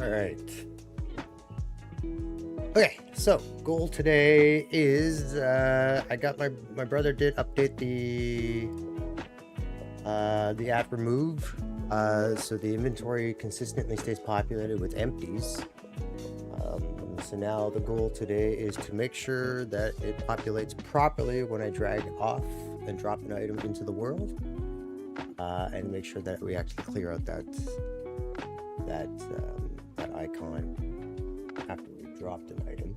All right. Okay, so goal today is I got my brother did update the app remove, so the inventory consistently stays populated with empties. So now the goal today is to make sure that it populates properly when I drag off and drop an item into the world, and make sure that we actually clear out that icon after we've dropped an item.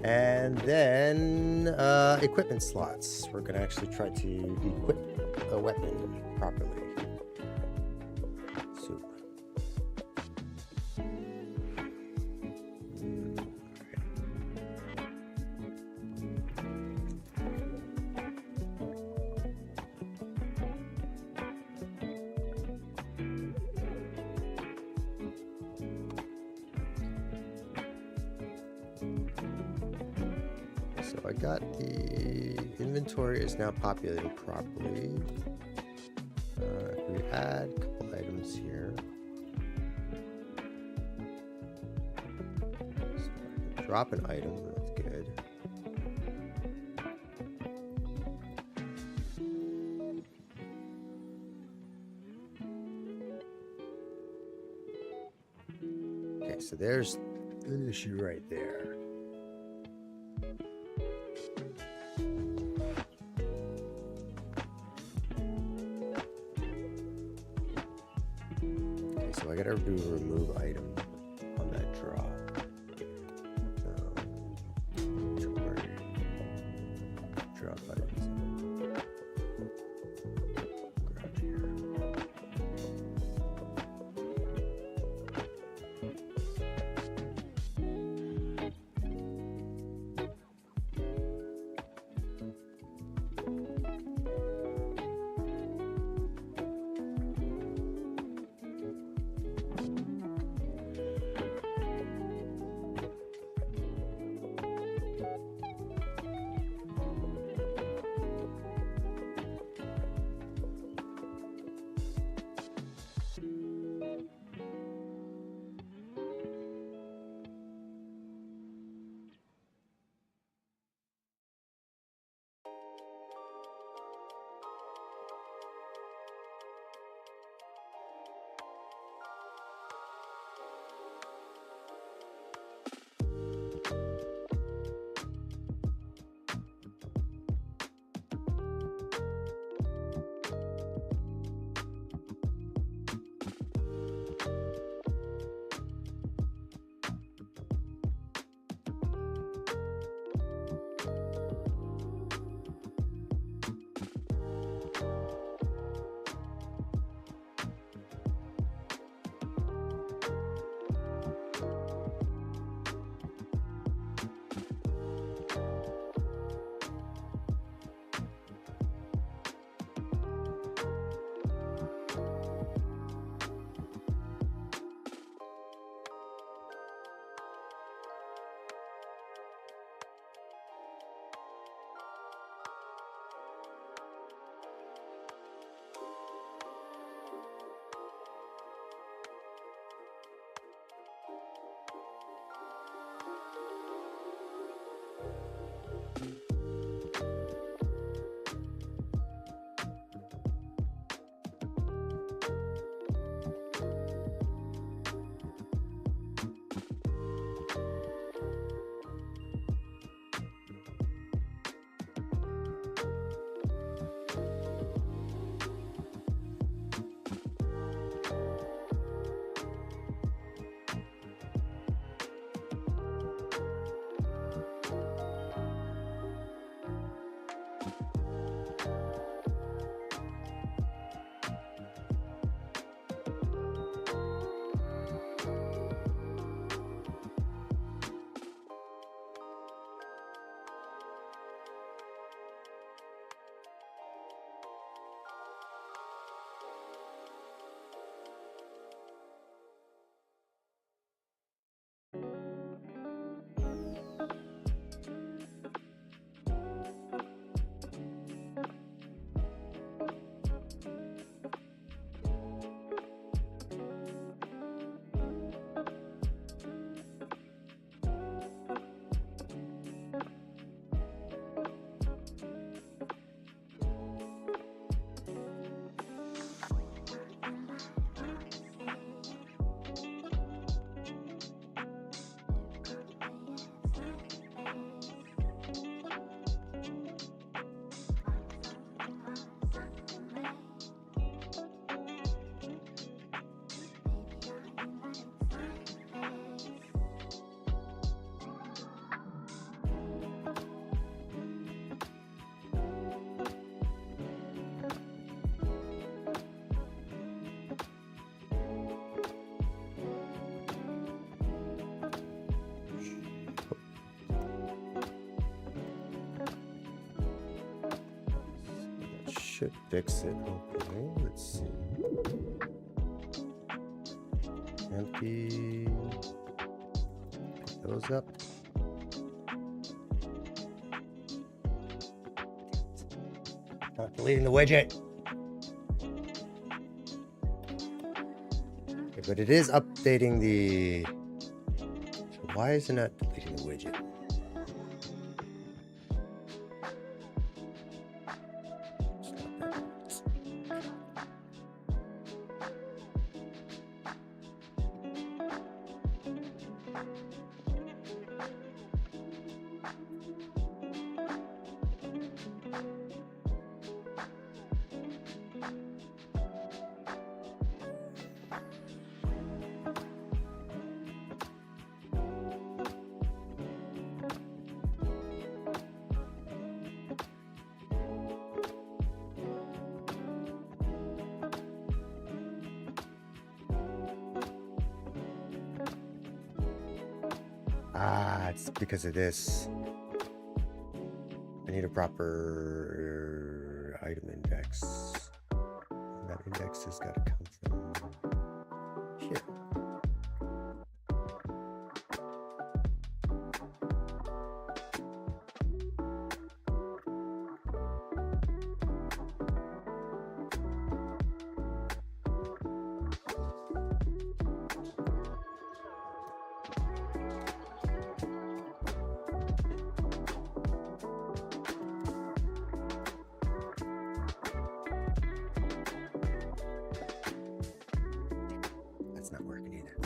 And then equipment slots. We're gonna actually try to equip a weapon properly. So, so I got the inventory is now populated properly. If we add a couple items here, so I can drop an item. That's good. Okay, so there's an issue right there. So I gotta do a remove item on that drop. Drop items. Grab here. should fix it, hopefully. Let's see. Empty. Pick those up. Not deleting the widget. Okay, but it is updating the... So why is it not deleting the widget? Ah, it's because of this. I need a proper item index. And that index has got to come from here. That's not working either.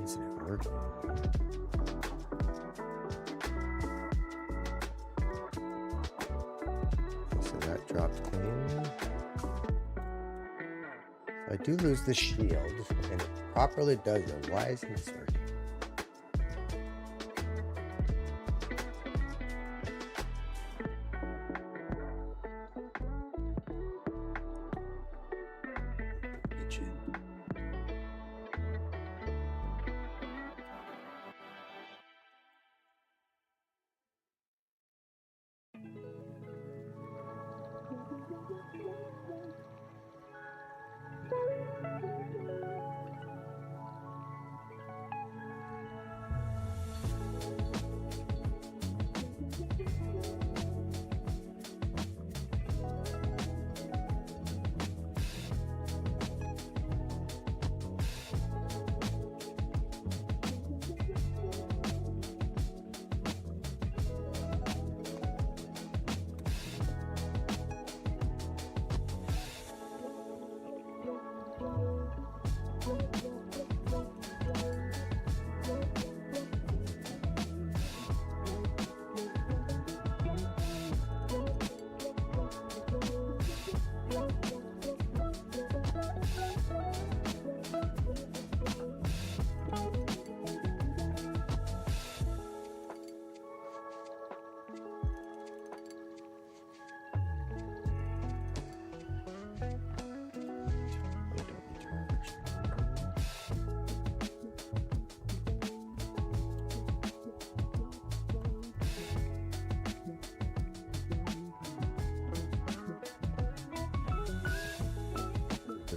Isn't it working? So that dropped clean. So I do lose the shield, and it properly does though. Why isn't this working?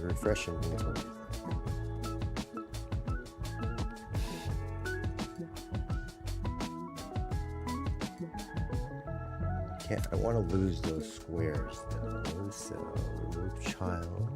refresh inventory. I don't want to lose those squares though, so remove child.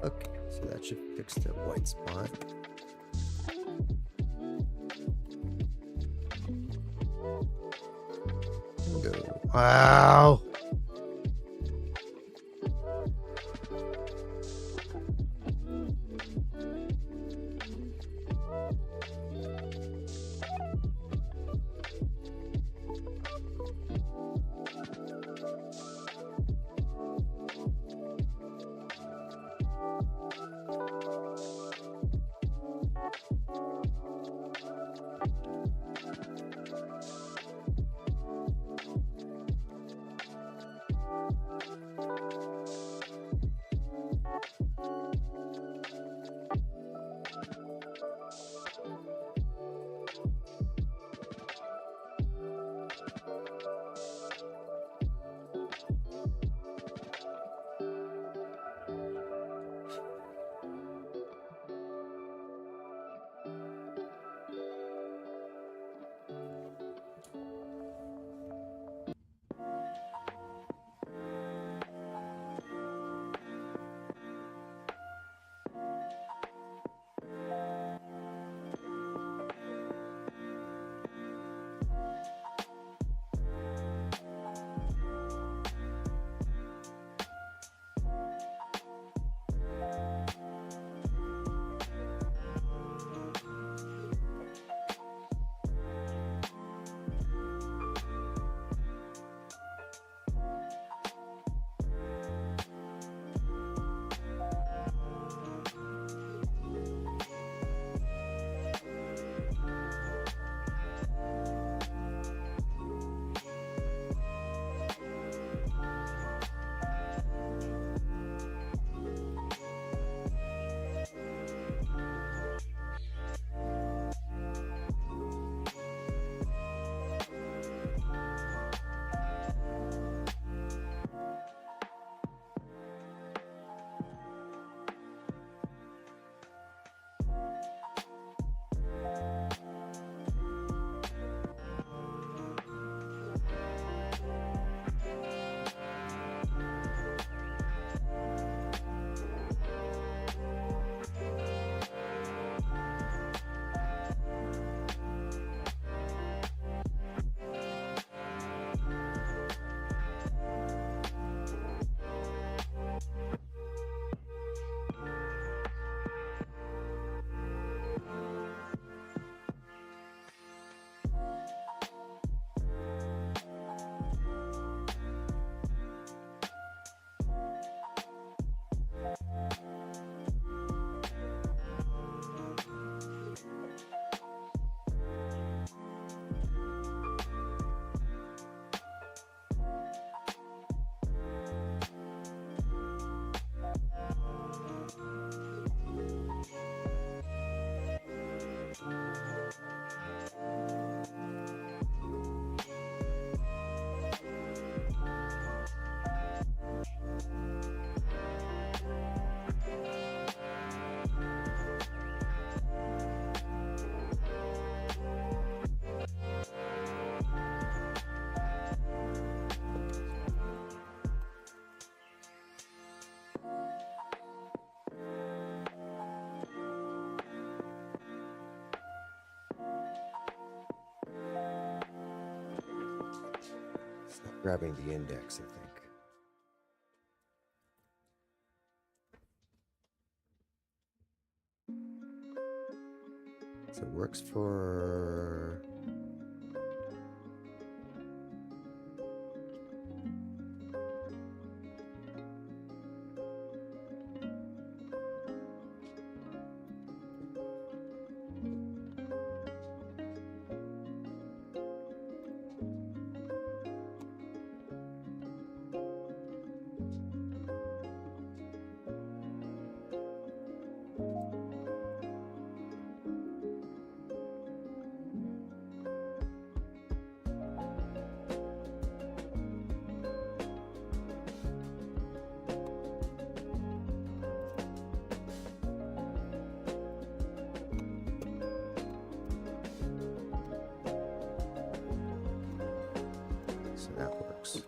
Okay, so that should fix the white spot. Go. Wow. Grabbing the index, I think. So it works for... works.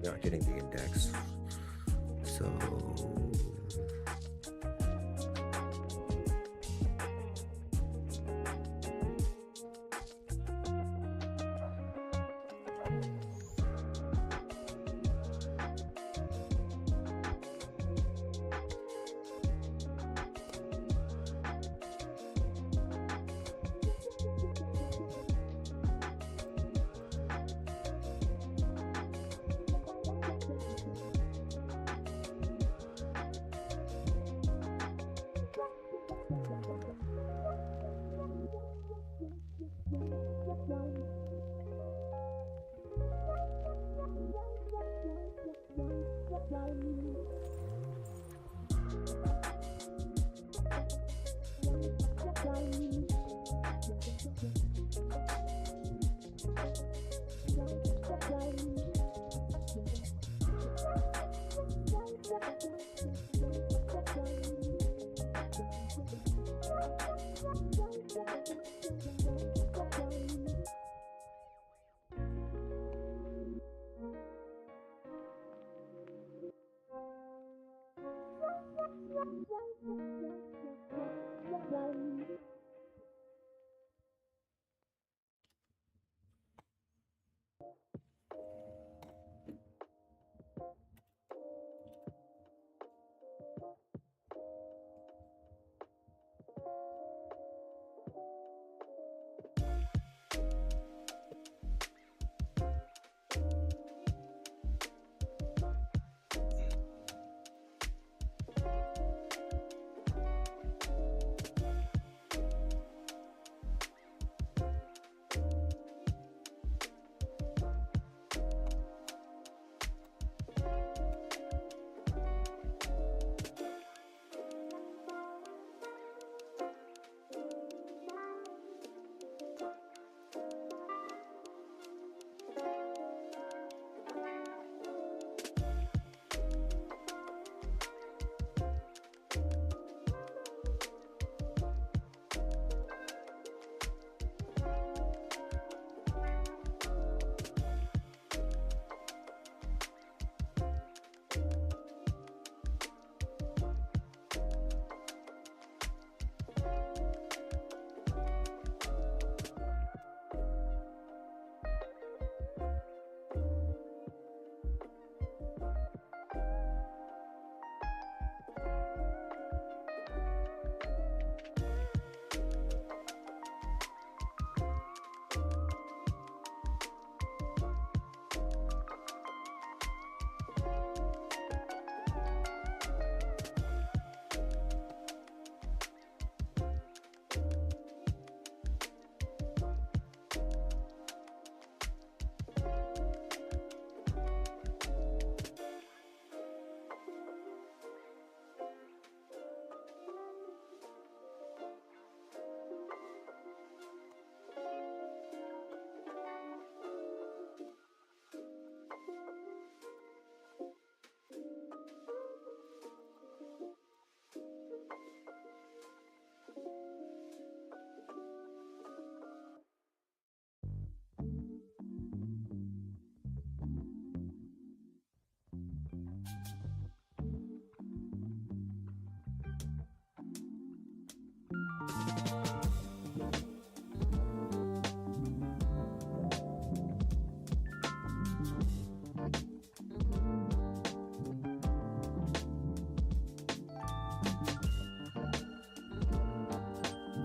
Not hitting the index. So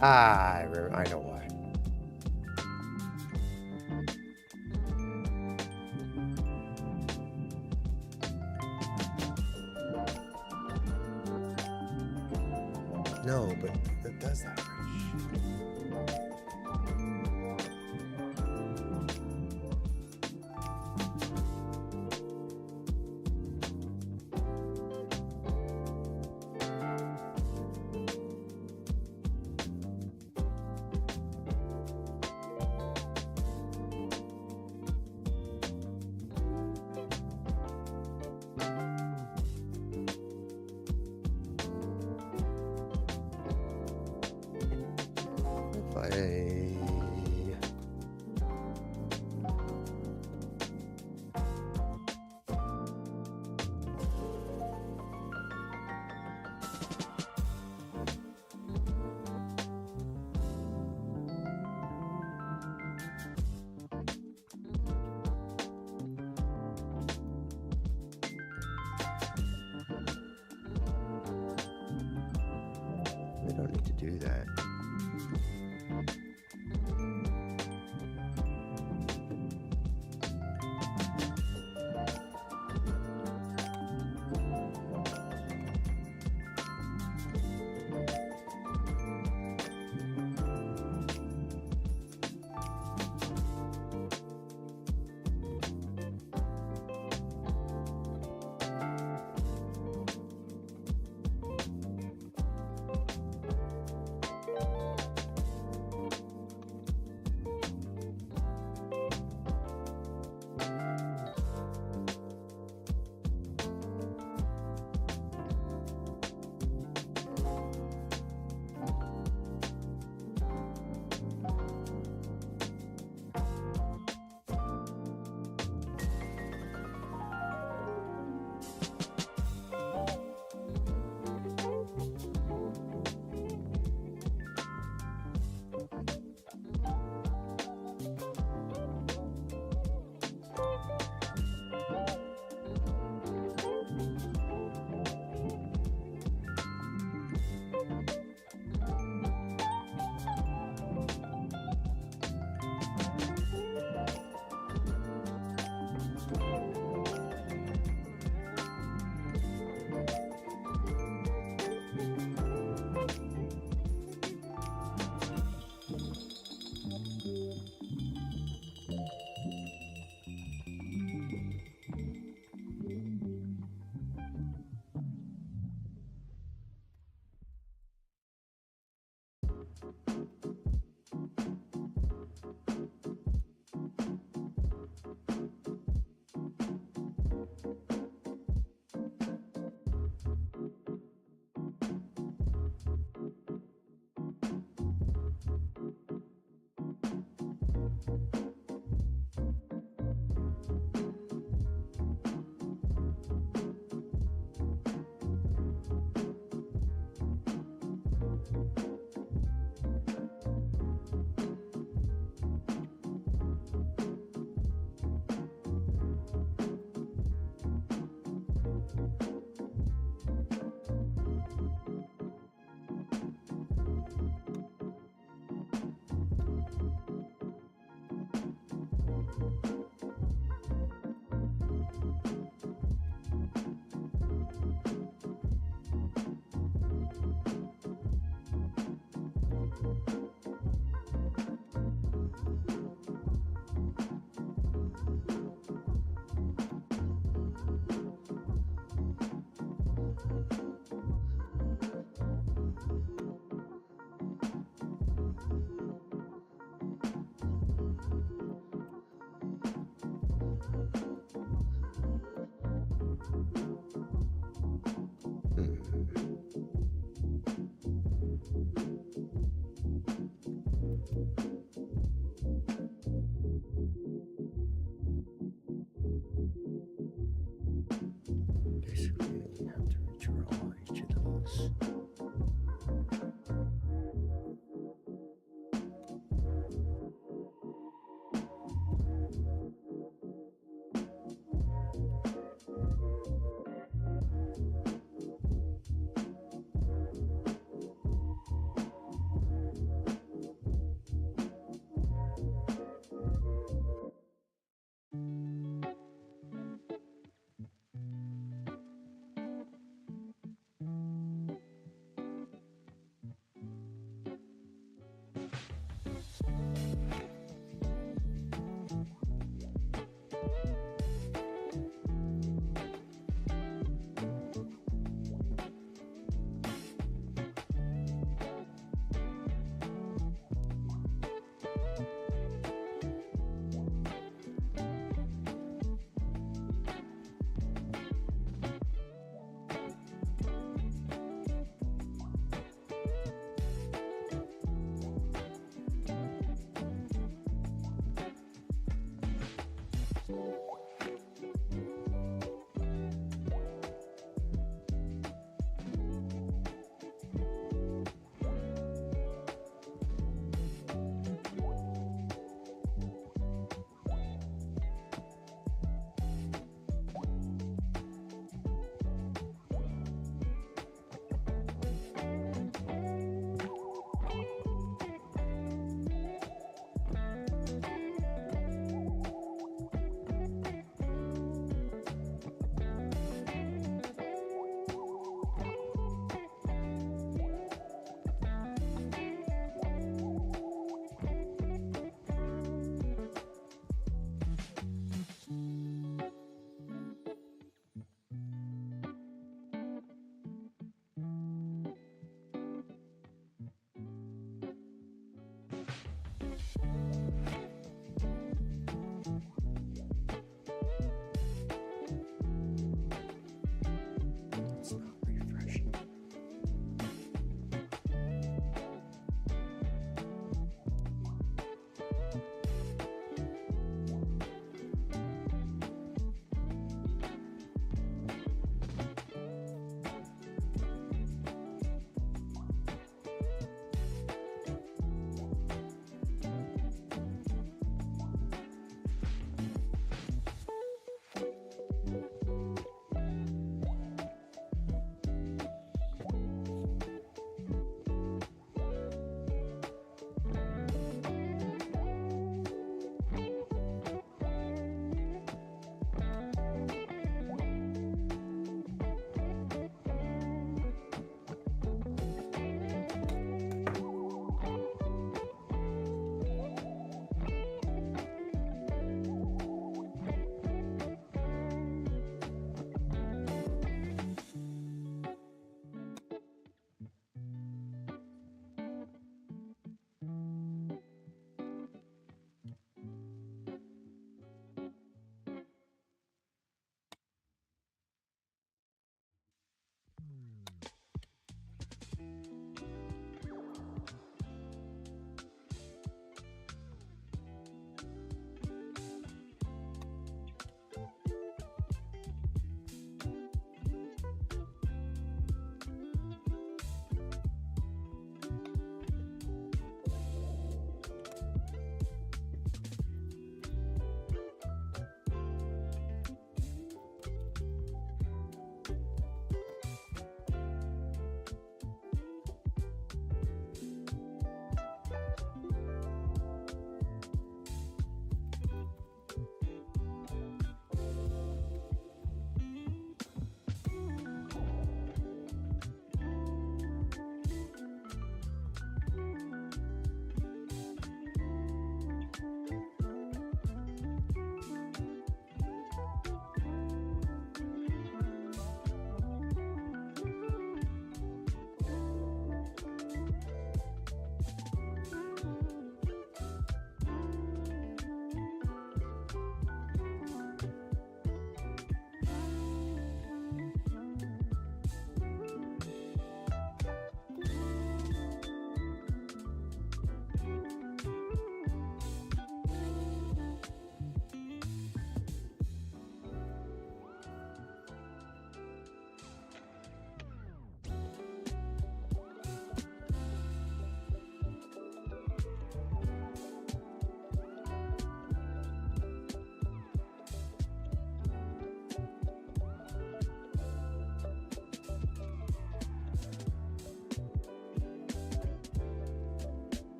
I know why. No, but it does that, Rich. If I... We don't need to do that.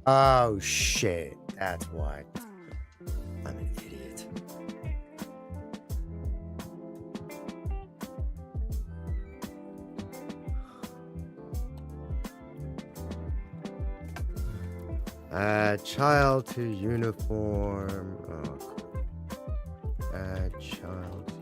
Oh shit, that's why. I'm an idiot. Add child to uniform. Oh, crap. Add child to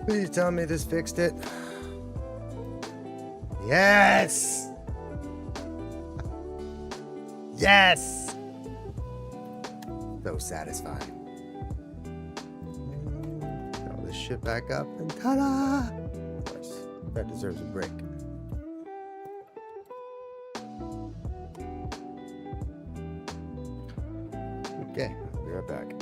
Please tell me this fixed it. Yes! Yes! So satisfying. Throw this shit back up and ta-da! Of course, that deserves a break. Okay, I'll be right back.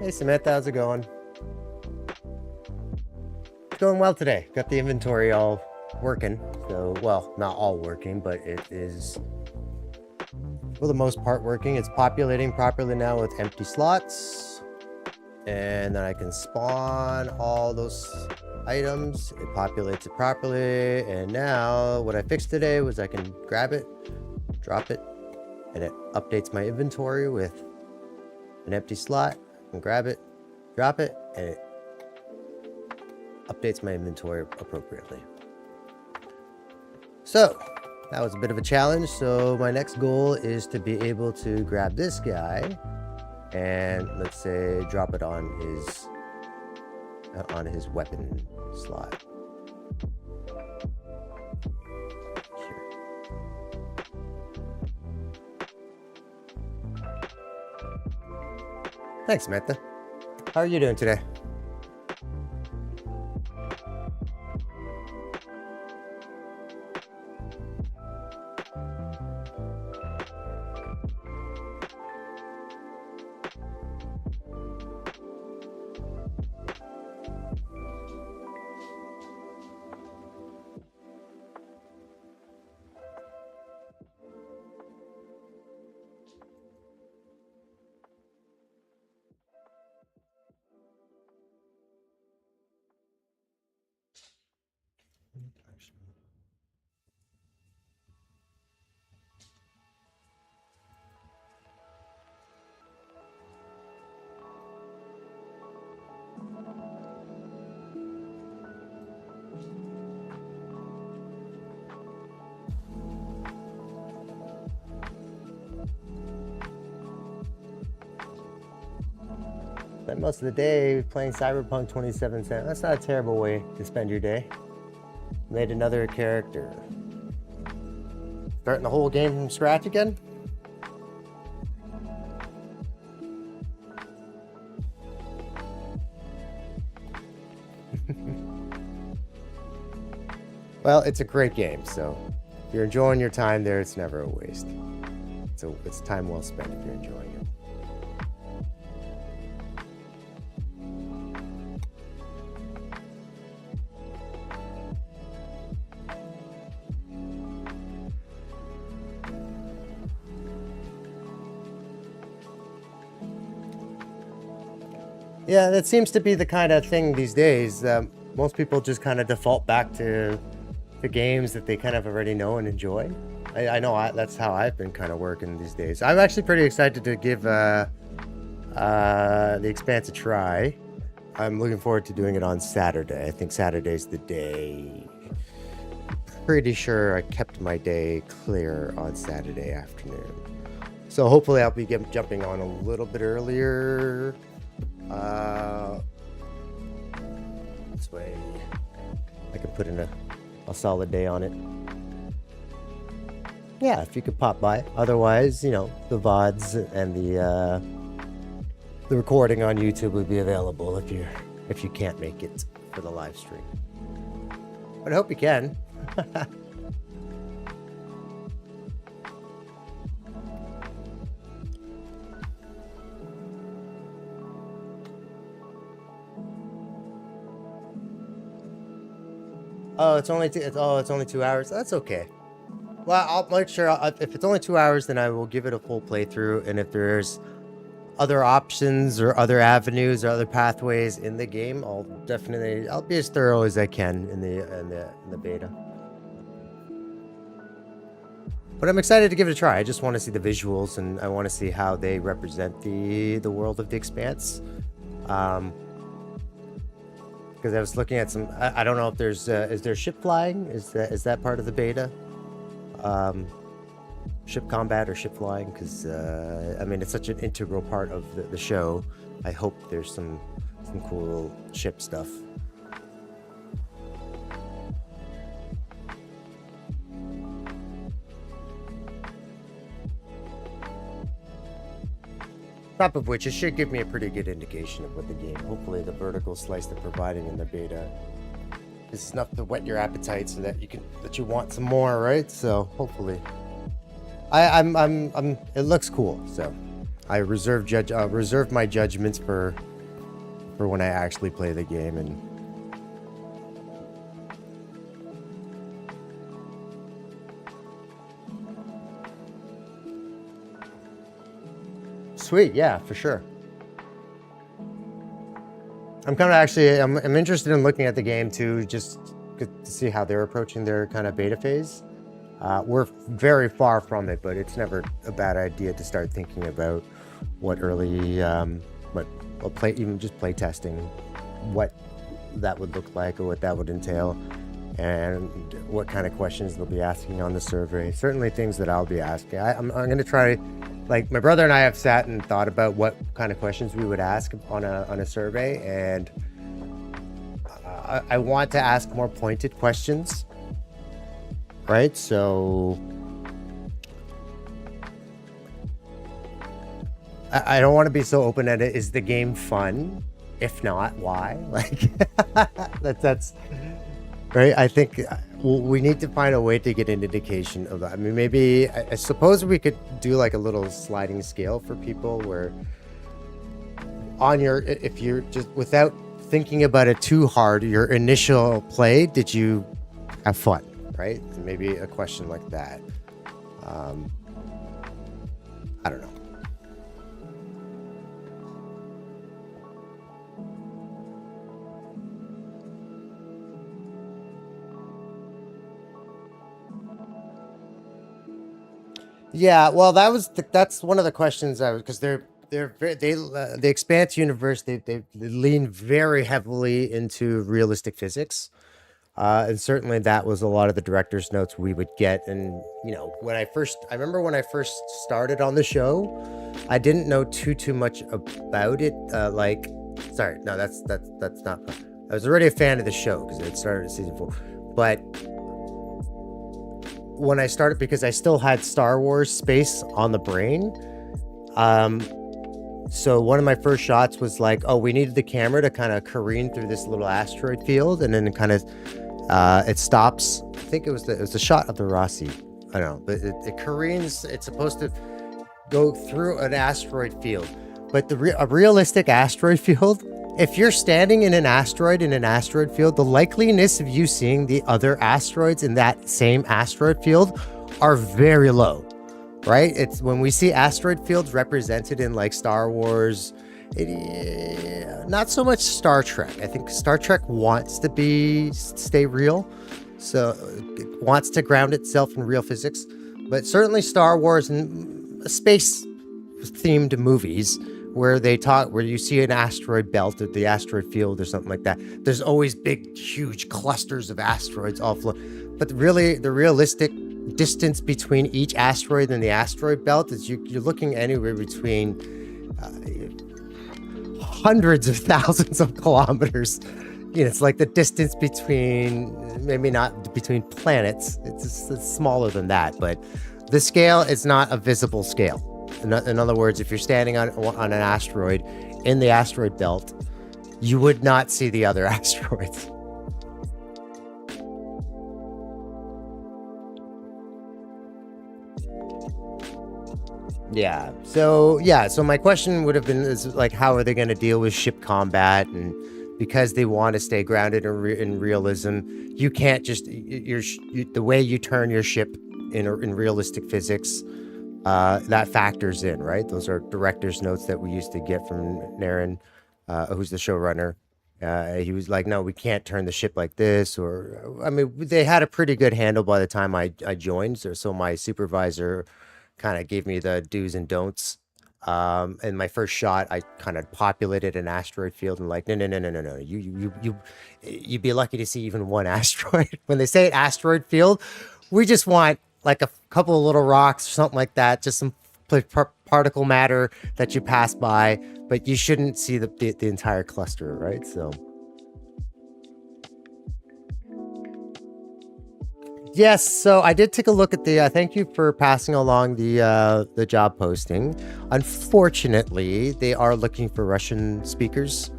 Hey Samantha, how's it going? It's going well today. Got the inventory all working. So, well, not all working, but it is for the most part working. It's populating properly now with empty slots. And then I can spawn all those items. It populates it properly. And now what I fixed today was I can grab it, drop it, and it updates my inventory with an empty slot. I can grab it, drop it, and it updates my inventory appropriately. So that was a bit of a challenge. So my next goal is to be able to grab this guy and let's say drop it on his weapon slot. Here. Thanks, Samantha. How are you doing today? Spend most of the day playing Cyberpunk 2077. That's not a terrible way to spend your day. Made another character. Starting the whole game from scratch again? Well, it's a great game, so if you're enjoying your time there, it's never a waste. So it's time well spent if you're enjoying it. Yeah, that seems to be the kind of thing these days. Most people just kind of default back to the games that they kind of already know and enjoy. I know that's how I've been kind of working these days. I'm actually pretty excited to give The Expanse a try. I'm looking forward to doing it on Saturday. I think Saturday's the day. Pretty sure I kept my day clear on Saturday afternoon. So hopefully I'll be jumping on a little bit earlier. This way I can put in a solid day on it. Yeah, if you could pop by. Otherwise, you know, the VODs and the recording on YouTube would be available if you can't make it for the live stream. But I hope you can. Oh, it's only 2 hours. That's okay. Well, I'll make sure if it's only 2 hours, then I will give it a full playthrough. And if there's other options or other avenues or other pathways in the game, I'll be as thorough as I can in the beta. But I'm excited to give it a try. I just want to see the visuals and I want to see how they represent the world of The Expanse. Because I was looking at some, I don't know if there's, is there ship flying? Is that part of the beta? Ship combat or ship flying? Because, I mean, it's such an integral part of the show. I hope there's some cool ship stuff. Top of which, it should give me a pretty good indication of what the game, hopefully the vertical slice they're providing in the beta is enough to whet your appetite so that you want some more, right? So hopefully, it looks cool. So I reserve my judgments for for when I actually play the game. And sweet, yeah, for sure. I'm kind of actually, I'm interested in looking at the game too, just to see how they're approaching their kind of beta phase. We're very far from it, but it's never a bad idea to start thinking about what early, even just play testing, what that would look like or what that would entail, and what kind of questions they'll be asking on the survey. Certainly things that I'll be asking. I'm going to try, like my brother and I have sat and thought about what kind of questions we would ask on a survey, and I want to ask more pointed questions, right? So I don't want to be so open-ended. Is the game fun? If not, why? Like that's right. I think we need to find a way to get an indication of that. I mean, maybe I suppose we could do like a little sliding scale for people where on your, if you're just without thinking about it too hard, your initial play, did you have fun? Right? Maybe a question like that. I don't know. Yeah, well, that's one of the questions I was, because the Expanse universe, they lean very heavily into realistic physics, and certainly that was a lot of the director's notes we would get. And I remember when I first started on the show, I didn't know too much about it. Sorry, no, that's not. I was already a fan of the show because it started at season 4, but when I started, because I still had Star Wars space on the brain, so one of my first shots was like, oh, we needed the camera to kind of careen through this little asteroid field, and then it kind of it stops. I think it was a shot of the Rossi. I don't know, but it careens. It's supposed to go through an asteroid field, but a realistic asteroid field, if you're standing in an asteroid field, the likeliness of you seeing the other asteroids in that same asteroid field are very low, right? It's when we see asteroid fields represented in like Star Wars, not so much Star Trek. I think Star Trek wants to stay real, so it wants to ground itself in real physics, but certainly Star Wars and space themed movies where you see an asteroid belt or the asteroid field or something like that, there's always big, huge clusters of asteroids all floating. But really, the realistic distance between each asteroid and the asteroid belt is you're looking anywhere between hundreds of thousands of kilometers. It's like the distance between, maybe not between planets. It's smaller than that, but the scale is not a visible scale. In other words, if you're standing on an asteroid in the asteroid belt, you would not see the other asteroids. Yeah. So my question would have been is like, how are they going to deal with ship combat? And because they want to stay grounded in realism, you can't just the way you turn your ship in realistic physics. That factors in, right? Those are director's notes that we used to get from Naren, who's the showrunner. He was like, no, we can't turn the ship like this. Or, I mean, they had a pretty good handle by the time I joined. So my supervisor kind of gave me the do's and don'ts. In my first shot, I kind of populated an asteroid field and like, no. You'd be lucky to see even one asteroid. When they say asteroid field, we just want like a couple of little rocks or something like that, just some particle matter that you pass by, but you shouldn't see the entire cluster, right? So yes, so I did take a look at thank you for passing along the job posting. Unfortunately, they are looking for Russian speakers,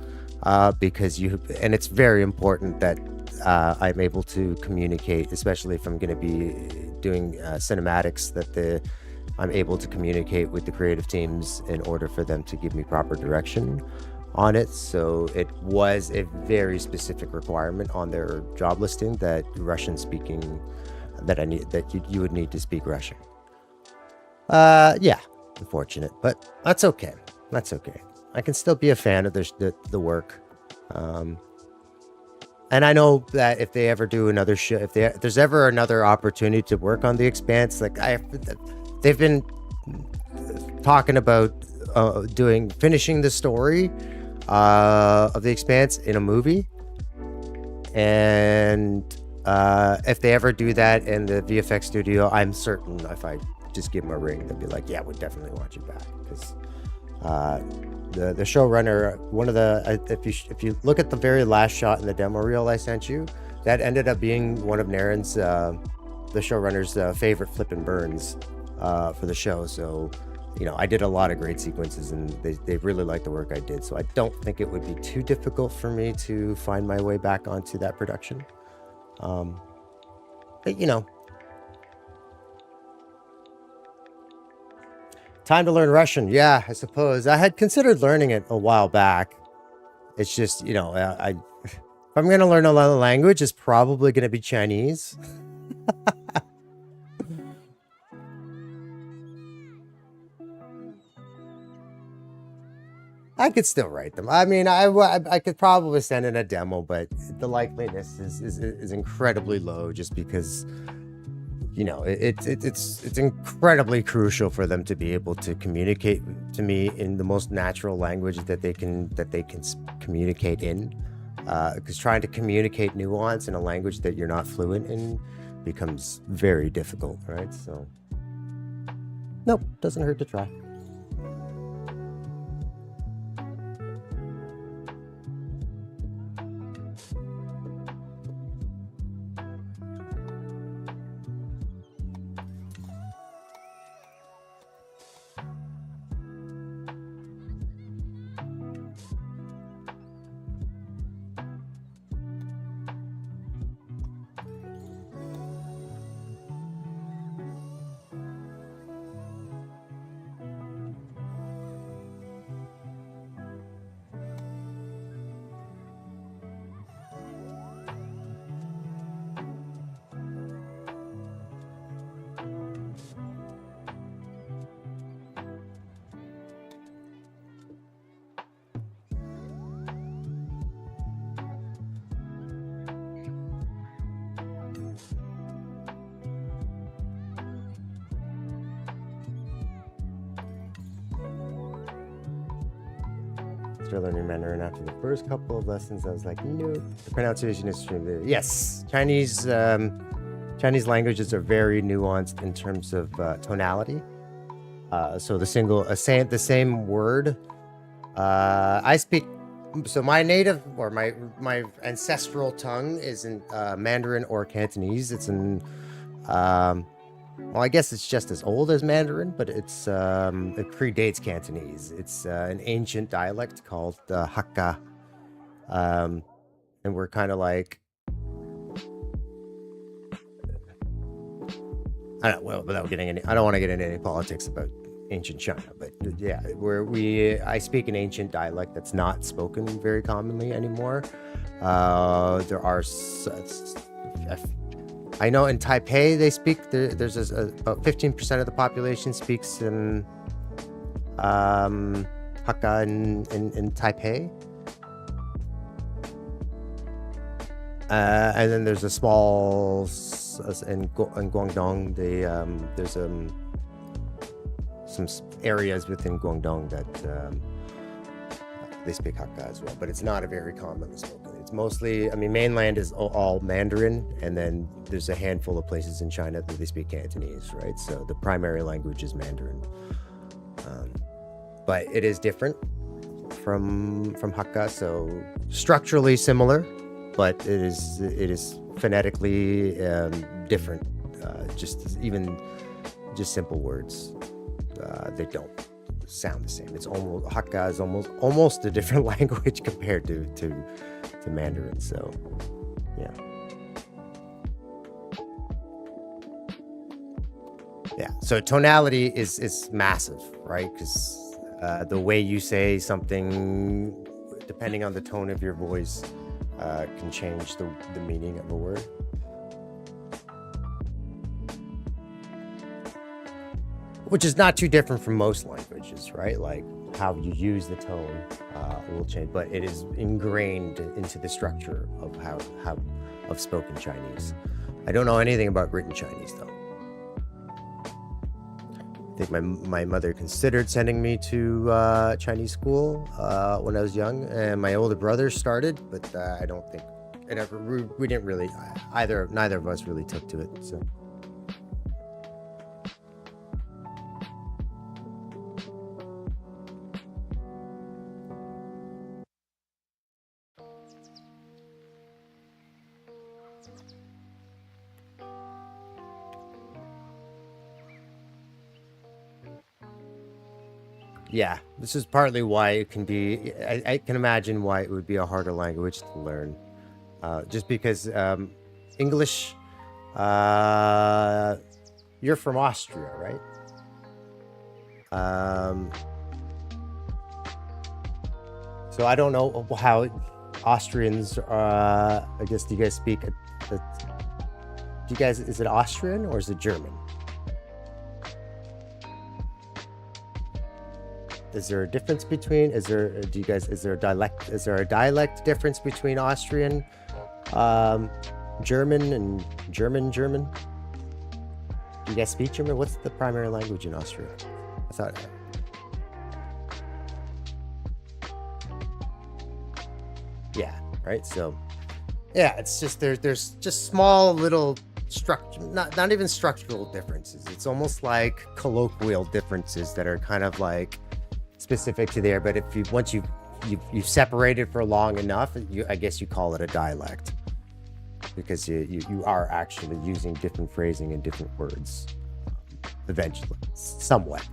because and it's very important that I'm able to communicate, especially if I'm going to be doing cinematics, that I'm able to communicate with the creative teams in order for them to give me proper direction. on it. So it was a very specific requirement on their job listing that Russian speaking, that you would need to speak Russian. Yeah, unfortunate, but that's okay. That's okay. I can still be a fan of the work. And I know that if they ever do another show, if there's ever another opportunity to work on The Expanse, like they've been talking about finishing the story of The Expanse in a movie. And if they ever do that in the VFX studio, I'm certain if I just give them a ring, they'll be like, yeah, we'll definitely want you back. Because the showrunner, one of the, if you look at the very last shot in the demo reel I sent you, that ended up being one of Naren's, the showrunner's favorite flippin' burns for the show. So, you know, I did a lot of great sequences, and they really liked the work I did. So I don't think it would be too difficult for me to find my way back onto that production. But, you know, time to learn Russian. Yeah, I suppose. I had considered learning it a while back. It's just, you know, if I'm going to learn another language, it's probably going to be Chinese. I could still write them. I mean, I could probably send in a demo, but the likeliness is incredibly low, just because, you know, it's incredibly crucial for them to be able to communicate to me in the most natural language that they can communicate in. Because trying to communicate nuance in a language that you're not fluent in becomes very difficult, right? So, nope, doesn't hurt to try. Learning Mandarin after the first couple of lessons. I was like, nope. The pronunciation is extremely. Yes, Chinese languages are very nuanced in terms of tonality. So the same word. I speak. So my native or my ancestral tongue is in Mandarin or Cantonese. It's in. Well, I guess it's just as old as Mandarin, but it predates Cantonese. It's an ancient dialect called Hakka, and we're kind of like, I don't want to get into any politics about ancient China, but yeah, I speak an ancient dialect that's not spoken very commonly anymore. There are. I know in Taipei they speak. There's about 15% of the population speaks in Hakka in Taipei, and then there's a small in Guangdong. There's some areas within Guangdong that they speak Hakka as well, but it's not a very commonly spoken. It's mostly, I mean, mainland is all Mandarin, and then there's a handful of places in China that they speak Cantonese, right? So the primary language is Mandarin, but it is different from Hakka. So structurally similar, but it is phonetically different. Just simple words, they don't sound the same. It's almost Hakka is almost a different language compared to Mandarin. So yeah. So tonality is massive, right? Because the way you say something depending on the tone of your voice, can change the meaning of a word. Which is not too different from most languages, right? Like how you use the tone will change, but it is ingrained into the structure of how of spoken Chinese. I don't know anything about written Chinese though. I think my mother considered sending me to Chinese school when I was young, and my older brother started, but I don't think it ever. We didn't really neither of us really took to it. So. Yeah, this is partly why it can be. I can imagine why it would be a harder language to learn, just because English. You're from Austria, right? So I don't know how Austrians. I guess do you guys speak? Do you guys? Is it Austrian or is it German? Is there a difference between? Is there a dialect difference between Austrian, German, and German? Do you guys speak German? What's the primary language in Austria? I thought. Yeah. Right. So, yeah, it's just there's just small little structure, not even structural differences. It's almost like colloquial differences that are kind of like specific to there, but if once you've separated for long enough, I guess you call it a dialect, because you are actually using different phrasing and different words eventually, somewhat,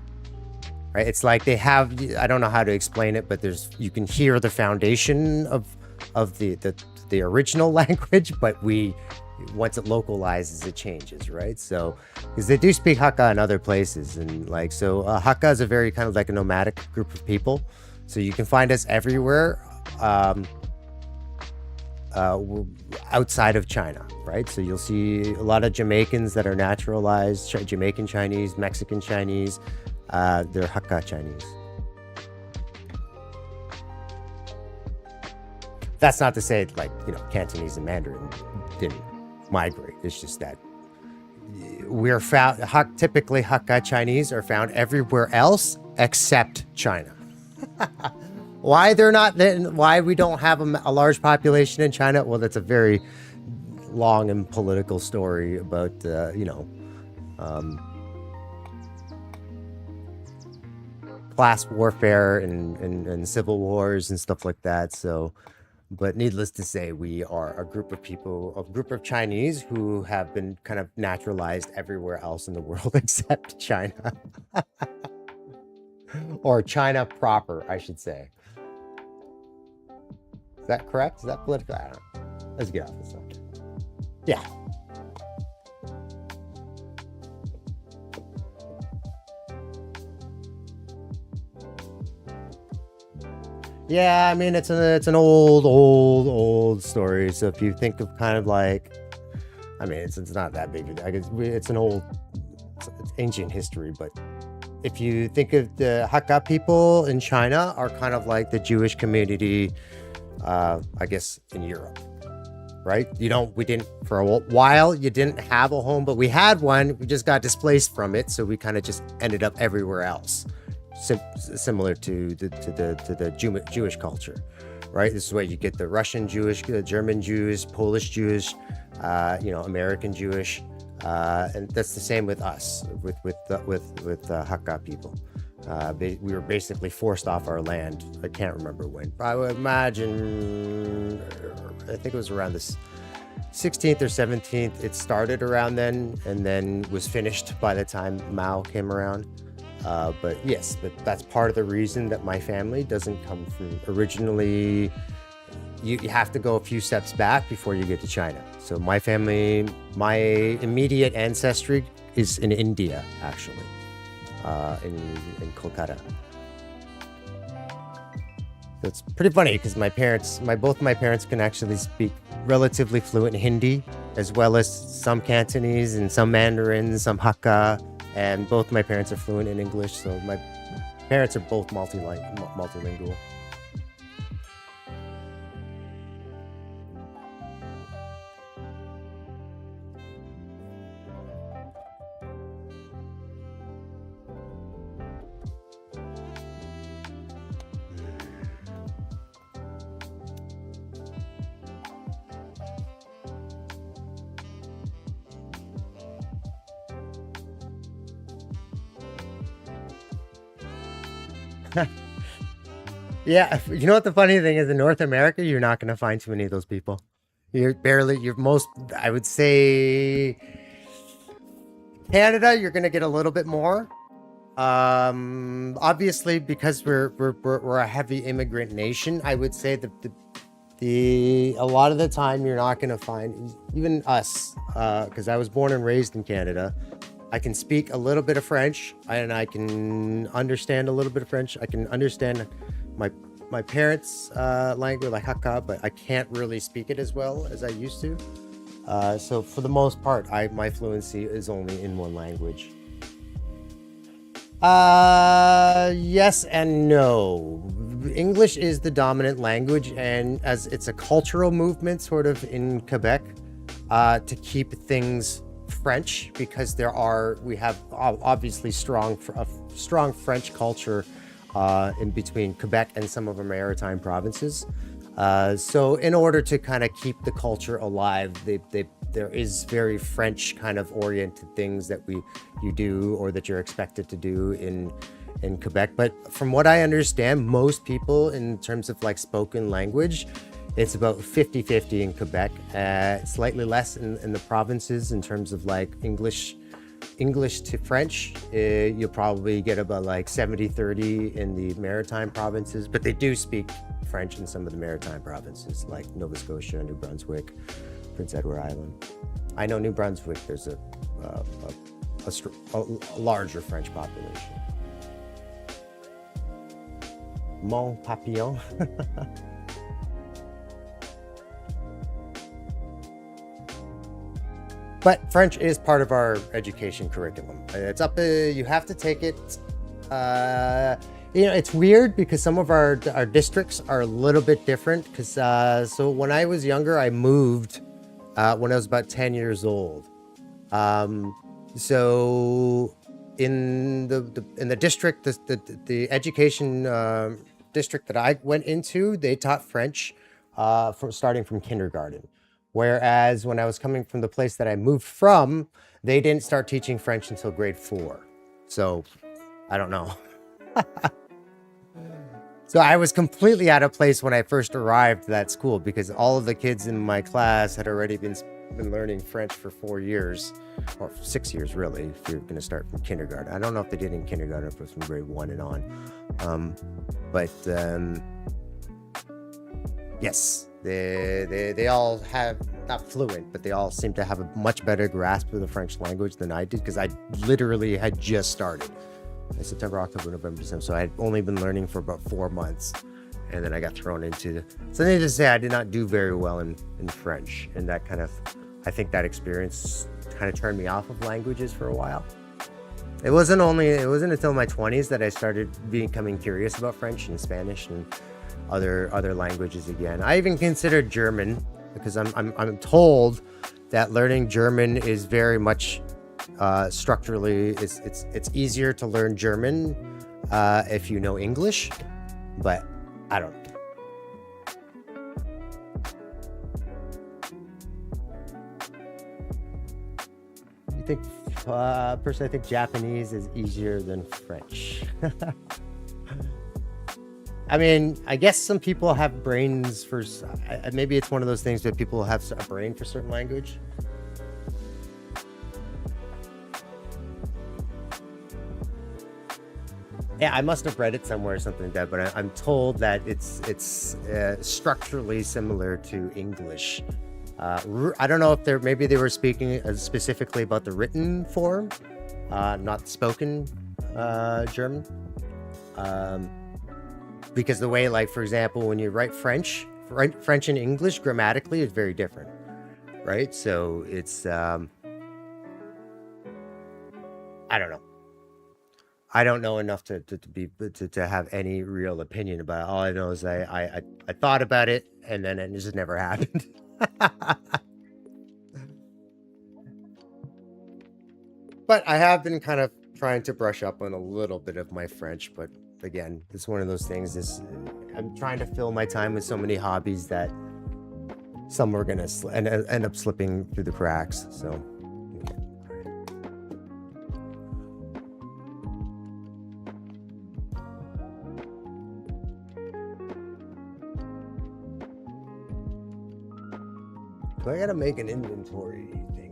right? It's like they have, I don't know how to explain it, but you can hear the foundation of the original language, but once it localizes, it changes, right? So, because they do speak Hakka in other places, and like, so Hakka is a very kind of like a nomadic group of people. So you can find us everywhere outside of China, right? So you'll see a lot of Jamaicans that are naturalized, Jamaican Chinese, Mexican Chinese, they're Hakka Chinese. That's not to say like, Cantonese and Mandarin didn't migrate. It's just that we're found, typically Hakka Chinese are found everywhere else except China. Why we don't have a large population in China? Well, that's a very long and political story about class warfare and civil wars and stuff like that. So, but needless to say, we are a group of Chinese who have been kind of naturalized everywhere else in the world except China. Or China proper, I should say. Is that correct? Is that political? I don't know. Let's get off this subject. Yeah. Yeah, I mean, it's an old story. So if you think of kind of like, I mean, it's not that big. I guess it's ancient history. But if you think of the Hakka people in China are kind of like the Jewish community, I guess in Europe, right? We didn't for a while. You didn't have a home, but we had one. We just got displaced from it, so we kind of just ended up everywhere else. Similar to the Jewish culture, right? This is where you get the Russian Jewish, German Jews, Polish Jewish, American Jewish, and that's the same with us, with Hakka people. We were basically forced off our land. I can't remember when. I would imagine, I think it was around the 16th or 17th. It started around then, and then was finished by the time Mao came around. But yes, but that's part of the reason that my family doesn't come from originally. You have to go a few steps back before you get to China. So my family, my immediate ancestry is in India, actually, in Kolkata. It's pretty funny because both my parents can actually speak relatively fluent Hindi, as well as some Cantonese and some Mandarin, some Hakka, and both my parents are fluent in English. So my parents are both multilingual. Yeah, you know what the funny thing is, in North America, you're not going to find too many of those people. I would say Canada, you're going to get a little bit more. Obviously, because we're a heavy immigrant nation, I would say that a lot of the time you're not going to find, even us, because I was born and raised in Canada. I can speak a little bit of French, and I can understand a little bit of French. I can understand my parents' language, like Hakka, but I can't really speak it as well as I used to. So for the most part, my fluency is only in one language. Yes and no. English is the dominant language, and as it's a cultural movement sort of in Quebec, to keep things French, because we have obviously strong French culture in between Quebec and some of our maritime provinces. So in order to kind of keep the culture alive, there is very French kind of oriented things that you do, or that you're expected to do in Quebec. But from what I understand, most people, in terms of like spoken language, it's about 50-50 in Quebec, slightly less in the provinces in terms of like English to French. You'll probably get about like 70-30 in the maritime provinces, but they do speak French in some of the maritime provinces like Nova Scotia, New Brunswick, Prince Edward Island. I know New Brunswick, there's a larger French population. Mon papillon. But French is part of our education curriculum. It's you have to take it. It's weird because some of our districts are a little bit different. Because so when I was younger, I moved when I was about 10 years old. So in the district, the education district that I went into, they taught French starting from kindergarten. Whereas when I was coming from the place that I moved from, they didn't start teaching French until grade 4. So I don't know. So I was completely out of place when I first arrived at that school, because all of the kids in my class had already been learning French for 4 years, or 6 years really, if you're going to start from kindergarten. I don't know if they did in kindergarten, if it was from grade 1 and on. Yes, they all have, not fluent, but they all seem to have a much better grasp of the French language than I did, because I literally had just started. September, October, November, December. So I had only been learning for about 4 months, and then I got thrown into. So needless to say, I did not do very well in French, and that kind of, I think that experience kind of turned me off of languages for a while. It wasn't until my 20s that I started becoming curious about French and Spanish and other languages again. I even considered German, because I'm told that learning German is very much structurally, it's easier to learn German if you know English, but I don't know. You think personally, I think Japanese is easier than French. I mean, I guess some people have brains for, maybe it's one of those things that people have a brain for certain language. Yeah, I must have read it somewhere or something like that, but I'm told that it's structurally similar to English. I don't know if maybe they were speaking specifically about the written form, not spoken German. because the way, like, for example, when you write French and English grammatically is very different, right? So it's I don't know. I don't know enough to have any real opinion about it. All I know is I thought about it, and then it just never happened. But I have been kind of trying to brush up on a little bit of my French. But again, it's one of those things. I'm trying to fill my time with so many hobbies that some are gonna end up slipping through the cracks. So. So I gotta make an inventory thing.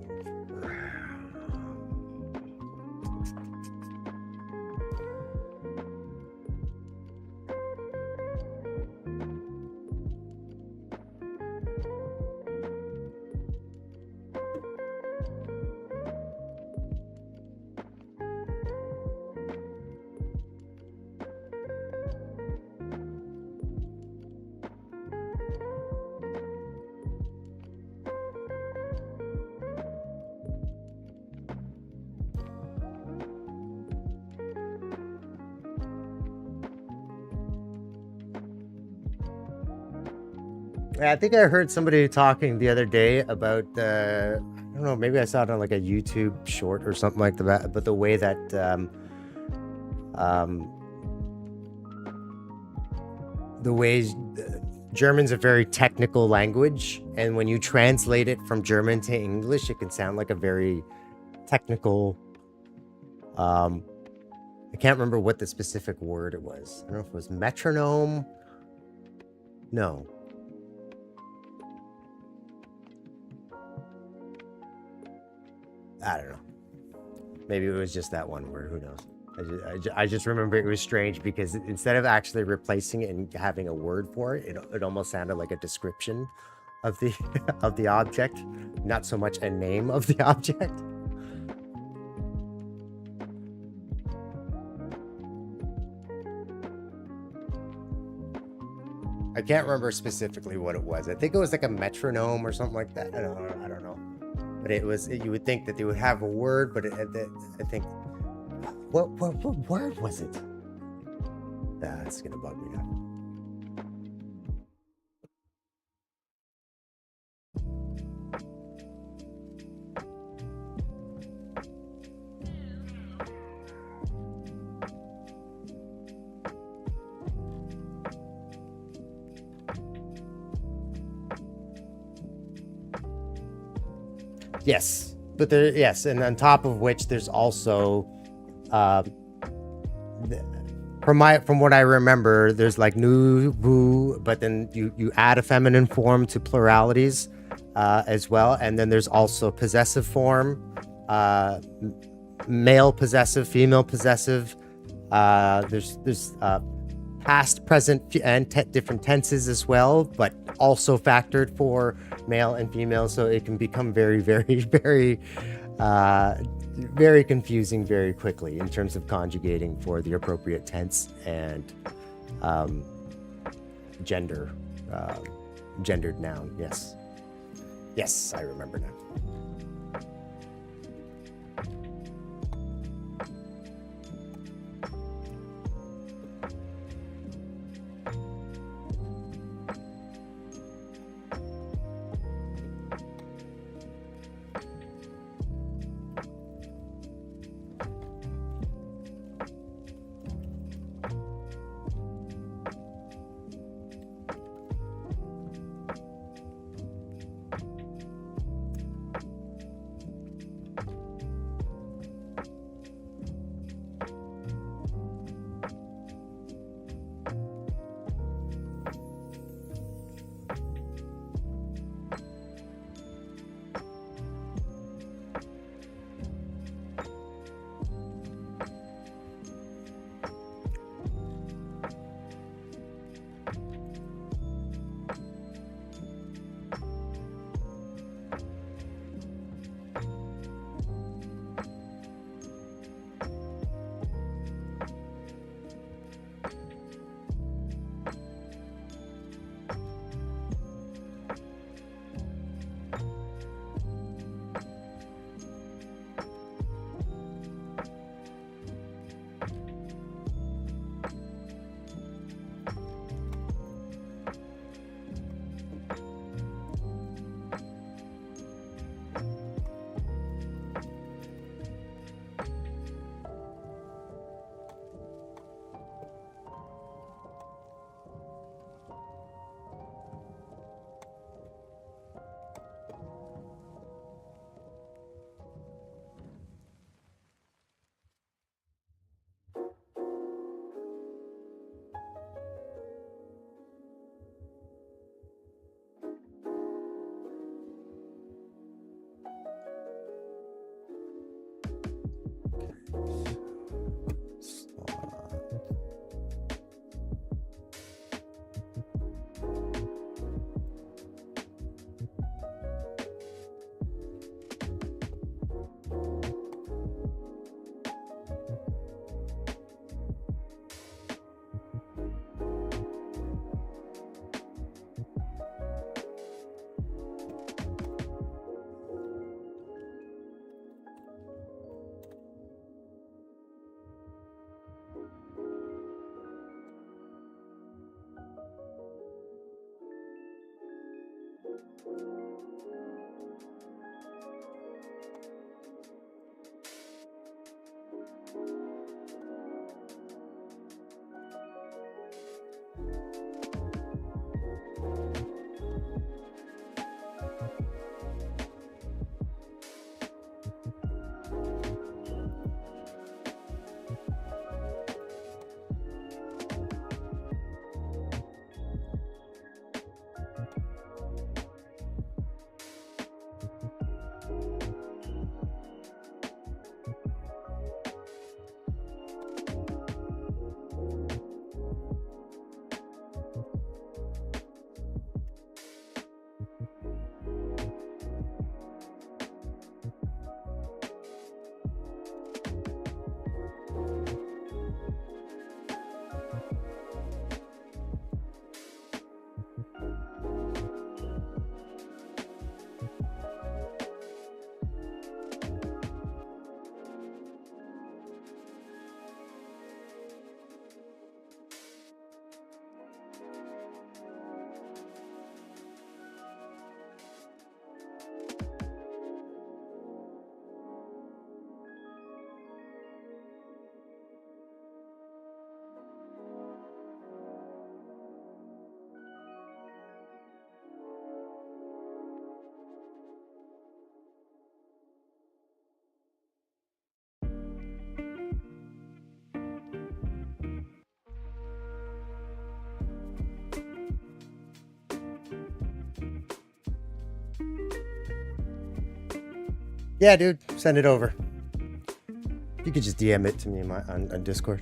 I think I heard somebody talking the other day about I don't know, maybe I saw it on like a YouTube short or something like that, but the way that the ways German's a very technical language, and when you translate it from German to English, it can sound like a very technical I can't remember what the specific word it was. I don't know if it was metronome. No. I don't know. Maybe it was just that one word. Who knows? I just remember it was strange because instead of actually replacing it and having a word for it, it almost sounded like a description of the of the object, not so much a name of the object. I can't remember specifically what it was. I think it was like a metronome or something like that. I don't know. But it was, you would think that they would have a word, but I think, what word was it? That's gonna bug me now. Yes, but yes, and on top of which, there's also, from what I remember, there's like nu, vu, but then you add a feminine form to pluralities as well, and then there's also possessive form, male possessive, female possessive. There's past, present, and different tenses as well, but also factored for male and female, so it can become very, very, very, very confusing very quickly in terms of conjugating for the appropriate tense and gendered noun. Yes, I remember now. Yeah, dude, send it over. You could just DM it to me on Discord.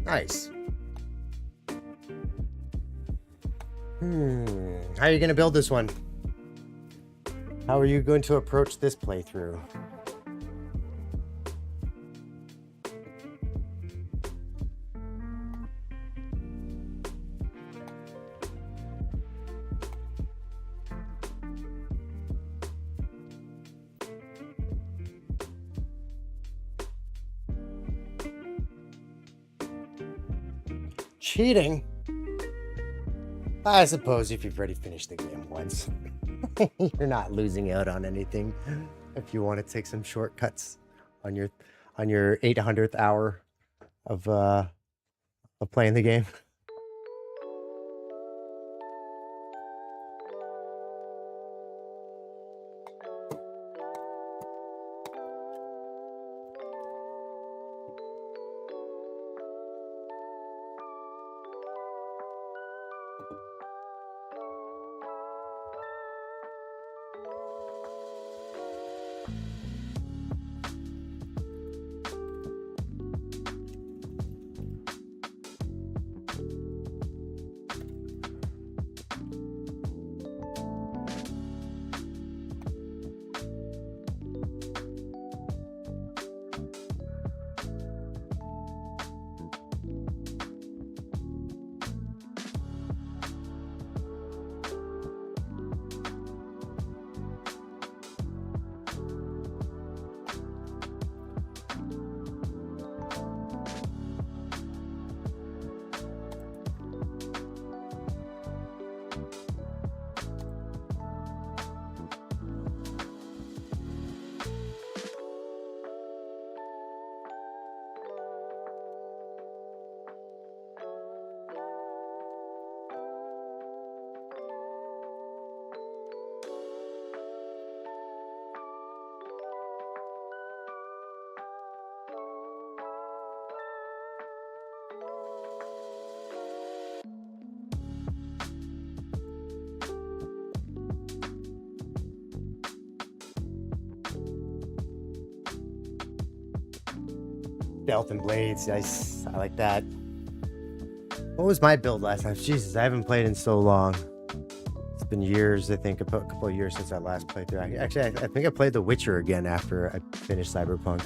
Nice. How are you going to build this one? How are you going to approach this playthrough? Cheating? I suppose if you've already finished the game once, you're not losing out on anything. If you want to take some shortcuts on your 800th hour of playing the game. Belt and blades. Nice. I like that. What was my build last time? Jesus, I haven't played in so long. It's been years, I think, a couple of years since I last played through. Actually, I think I played The Witcher again after I finished Cyberpunk.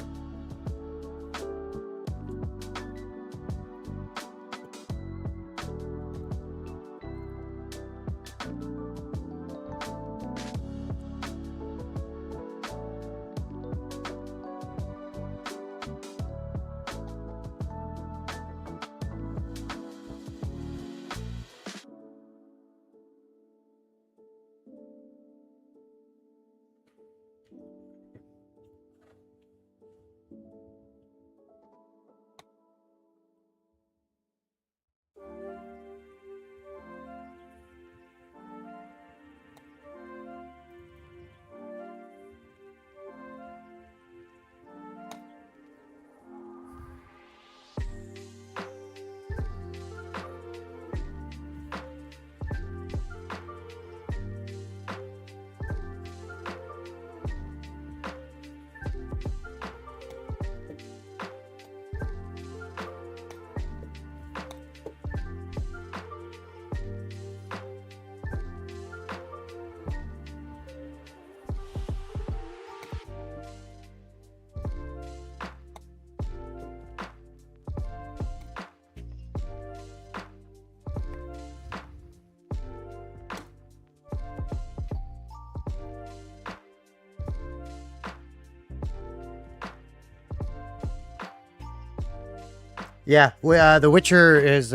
Yeah, The Witcher is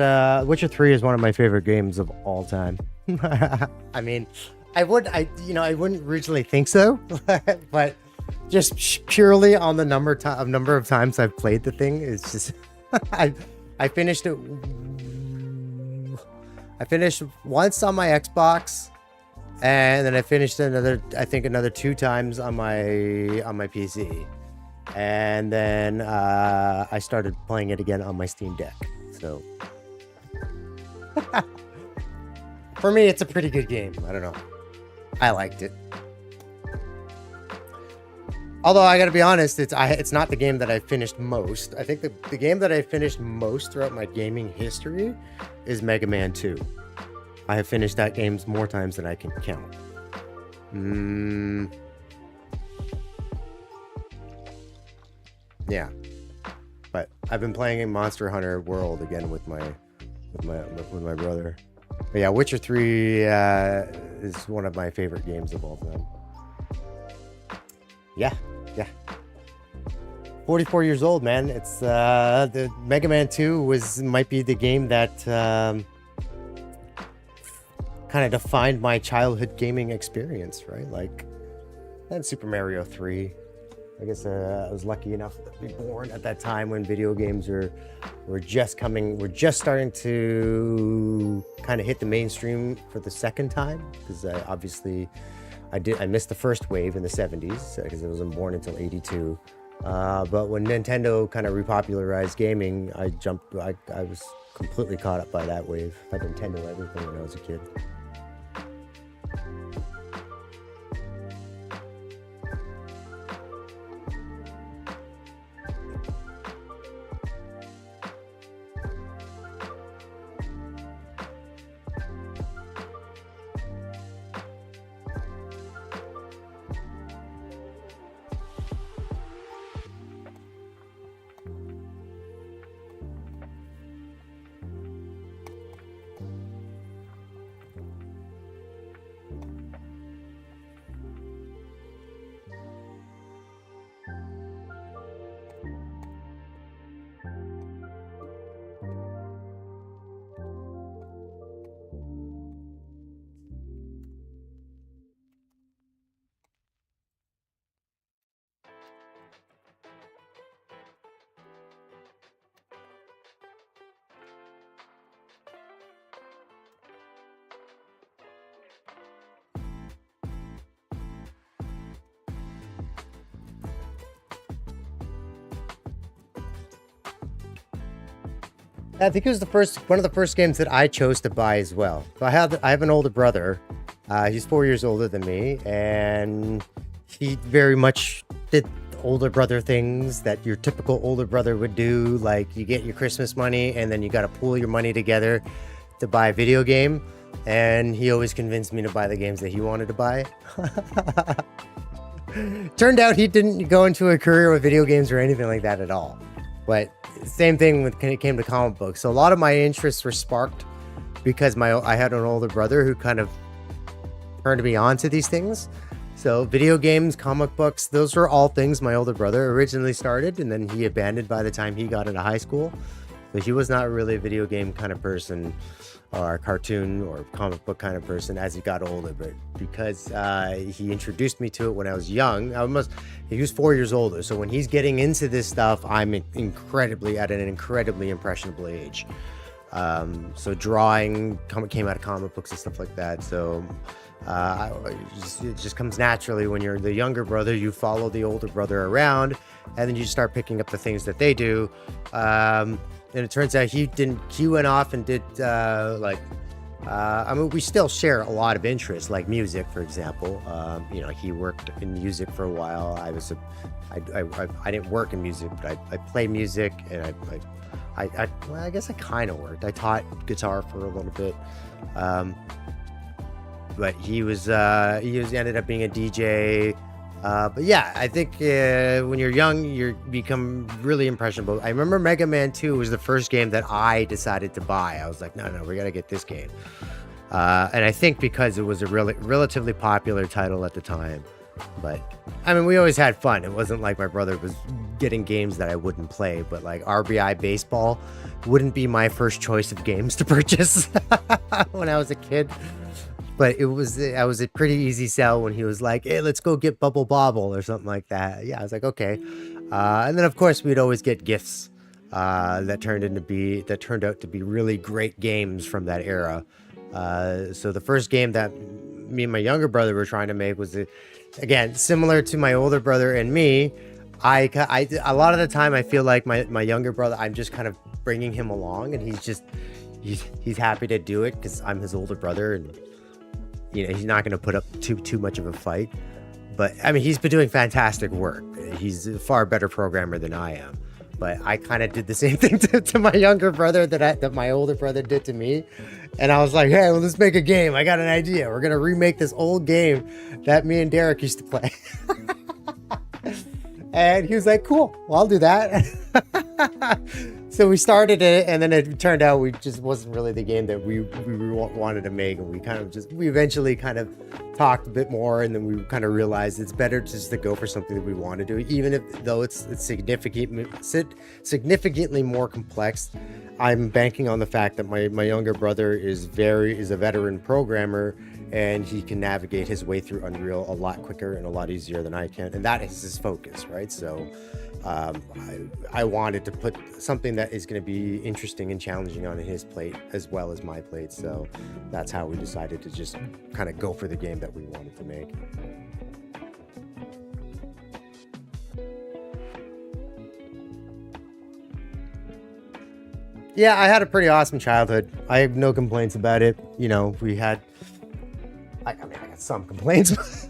Witcher 3 is one of my favorite games of all time. I mean, I wouldn't originally think so, but just purely on the number of times I've played the thing, it's just I finished it. I finished once on my Xbox, and then I finished another 2 times on my PC. And then I started playing it again on my Steam Deck. So for me, it's a pretty good game. I don't know. I liked it. Although I gotta be honest, it's not the game that I finished most. I think the game that I finished most throughout my gaming history is Mega Man 2. I have finished that game more times than I can count. Yeah, but I've been playing in Monster Hunter World again with my brother. But yeah, Witcher 3 is one of my favorite games of all time. Yeah. 44 years old, man. It's the Mega Man 2 might be the game that kind of defined my childhood gaming experience, right? Like, and Super Mario 3. I guess I was lucky enough to be born at that time when video games were just starting to kind of hit the mainstream for the second time, because obviously I missed the first wave in the 70s because I wasn't born until 82. But when Nintendo kind of repopularized gaming, I was completely caught up by that wave. I had Nintendo everything when I was a kid. I think it was one of the first games that I chose to buy as well. So I have an older brother. He's 4 years older than me, and he very much did older brother things that your typical older brother would do. Like you get your Christmas money and then you got to pool your money together to buy a video game. And he always convinced me to buy the games that he wanted to buy. Turned out he didn't go into a career with video games or anything like that at all. But same thing when it came to comic books. So a lot of my interests were sparked because I had an older brother who kind of turned me on to these things. So video games, comic books, those were all things my older brother originally started, and then he abandoned by the time he got into high school. So he was not really a video game kind of person or a cartoon or comic book kind of person as he got older, but because he introduced me to it when I was young, he was 4 years older. So when he's getting into this stuff, I'm at an incredibly impressionable age. So drawing came out of comic books and stuff like that. So it just comes naturally when you're the younger brother. You follow the older brother around, and then you start picking up the things that they do. And it turns out he went off and did we still share a lot of interests, like music, for example. He worked in music for a while. I didn't work in music, but I play music, and I guess I kind of worked. I taught guitar for a little bit. But he ended up being a DJ. But yeah, I think when you're young, you become really impressionable. I remember Mega Man 2 was the first game that I decided to buy. I was like, no, we got to get this game. And I think because it was a relatively popular title at the time. But I mean, we always had fun. It wasn't like my brother was getting games that I wouldn't play, but like RBI Baseball wouldn't be my first choice of games to purchase when I was a kid. But I was a pretty easy sell when he was like, hey, let's go get Bubble Bobble or something like that. Yeah, I was like, okay. And then of course we'd always get gifts that turned out to be really great games from that era. So the first game that me and my younger brother were trying to make was, again, similar to my older brother and me. I a lot of the time I feel like my younger brother, I'm just kind of bringing him along, and he's happy to do it because I'm his older brother, and he's not going to put up too much of a fight. But I mean, he's been doing fantastic work. He's a far better programmer than I am. But I kind of did the same thing to my younger brother that my older brother did to me. And I was like, hey, well, let's make a game. I got an idea. We're going to remake this old game that me and Derek used to play. And he was like, cool, well, I'll do that. So we started it, and then it turned out we just wasn't really the game that we wanted to make. And we eventually kind of talked a bit more, and then we kind of realized it's better just to go for something that we want to do, even though it's significantly more complex. I'm banking on the fact that my younger brother is a veteran programmer, and he can navigate his way through Unreal a lot quicker and a lot easier than I can, and that is his focus, right? So I wanted to put something that is going to be interesting and challenging on his plate as well as my plate. So that's how we decided to just kind of go for the game that we wanted to make. Yeah, I had a pretty awesome childhood. I have no complaints about it. We had, I got some complaints.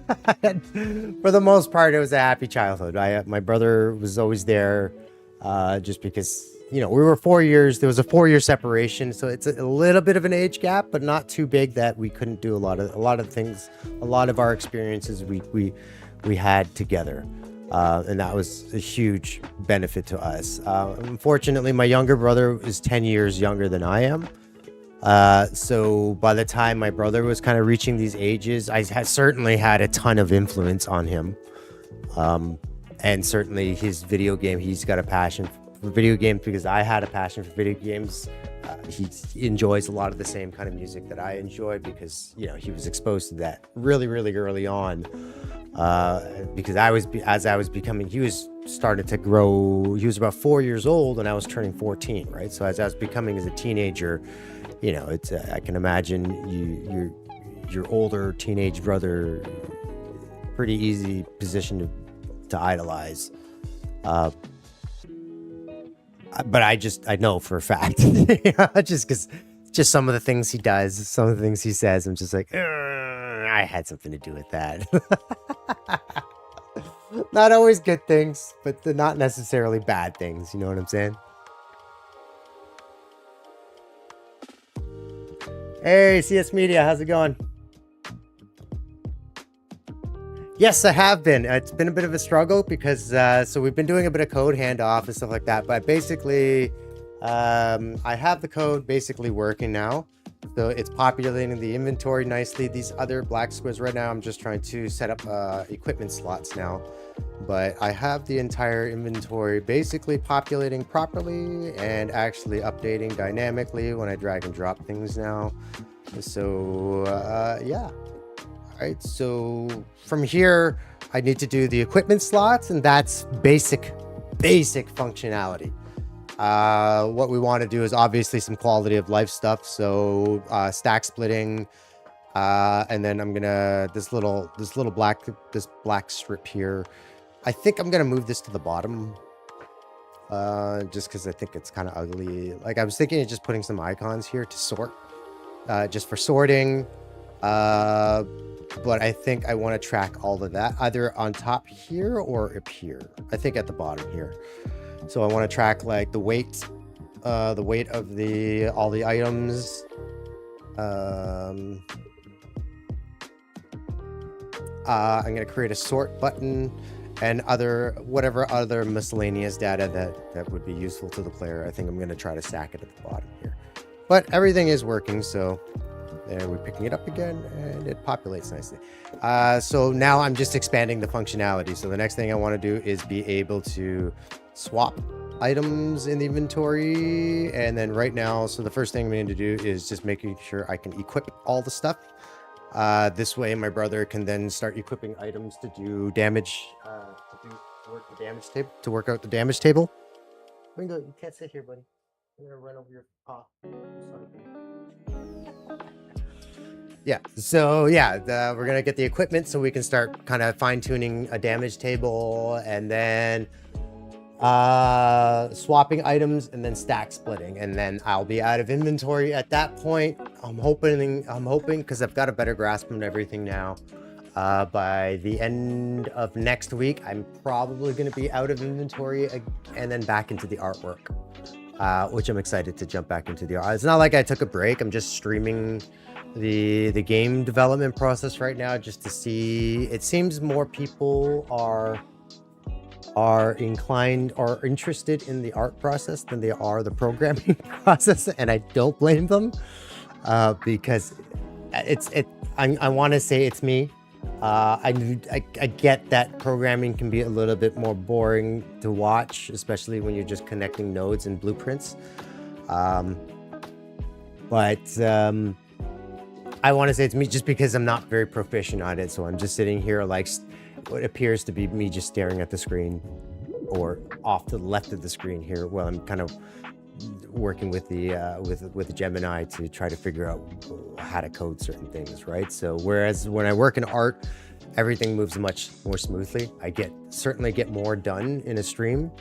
For the most part, it was a happy childhood. My brother was always there, just because, we were 4 years. There was a 4-year separation, so it's a little bit of an age gap, but not too big that we couldn't do a lot of things. A lot of our experiences we had together, and that was a huge benefit to us. Unfortunately, my younger brother is 10 years younger than I am. So by the time my brother was kind of reaching these ages, I certainly had a ton of influence on him. And certainly he's got a passion for video games because I had a passion for video games. He enjoys a lot of the same kind of music that I enjoy because, he was exposed to that really, really early on. Because he was starting to grow. He was about 4 years old and I was turning 14, right? So as I was becoming as a teenager, it's I can imagine your older teenage brother, pretty easy position to idolize. But I know for a fact, just some of the things he does, some of the things he says, I'm just like, I had something to do with that. Not always good things, but they're not necessarily bad things. You know what I'm saying? Hey, CS Media, how's it going? Yes, I have been. It's been a bit of a struggle because so we've been doing a bit of code handoff and stuff like that. But basically, I have the code basically working now. So it's populating the inventory nicely. These other black squares right now, I'm just trying to set up equipment slots now. But I have the entire inventory basically populating properly and actually updating dynamically when I drag and drop things now. So yeah. All right, so from here, I need to do the equipment slots, and that's basic functionality. What we want to do is obviously some quality of life stuff. So stack splitting, and then I'm gonna this black strip here. I think I'm gonna move this to the bottom, just because I think it's kind of ugly. Like I was thinking of just putting some icons here to sort, just for sorting. But I think I want to track all of that either on top here or up here. I think at the bottom here. So I want to track like the weight of all the items. I'm going to create a sort button and whatever other miscellaneous data that would be useful to the player. I think I'm going to try to stack it at the bottom here. But everything is working, so there we're picking it up again and it populates nicely. So now I'm just expanding the functionality. So the next thing I want to do is be able to swap items in the inventory. And then right now, so the first thing we need to do is just making sure I can equip all the stuff. This way my brother can then start equipping items to do damage, to work out the damage table. Ringo, you can't sit here, buddy. I'm gonna run over your paw. Yeah, so yeah, we're gonna get the equipment so we can start kind of fine-tuning a damage table, and then swapping items, and then stack splitting, and then I'll be out of inventory at that point. I'm hoping because I've got a better grasp on everything now. By the end of next week, I'm probably going to be out of inventory and then back into the artwork, which I'm excited to jump back into the art. It's not like I took a break. I'm just streaming the game development process right now just to see. It seems more people are inclined or interested in the art process than they are the programming process, and I don't blame them, because I want to say it's me. I get that programming can be a little bit more boring to watch, especially when you're just connecting nodes and blueprints. But I want to say it's me just because I'm not very proficient on it. So I'm just sitting here like what appears to be me just staring at the screen, or off to the left of the screen here, while I'm kind of working with the with Gemini to try to figure out how to code certain things, right? So whereas when I work in art, everything moves much more smoothly. I certainly get more done in a stream,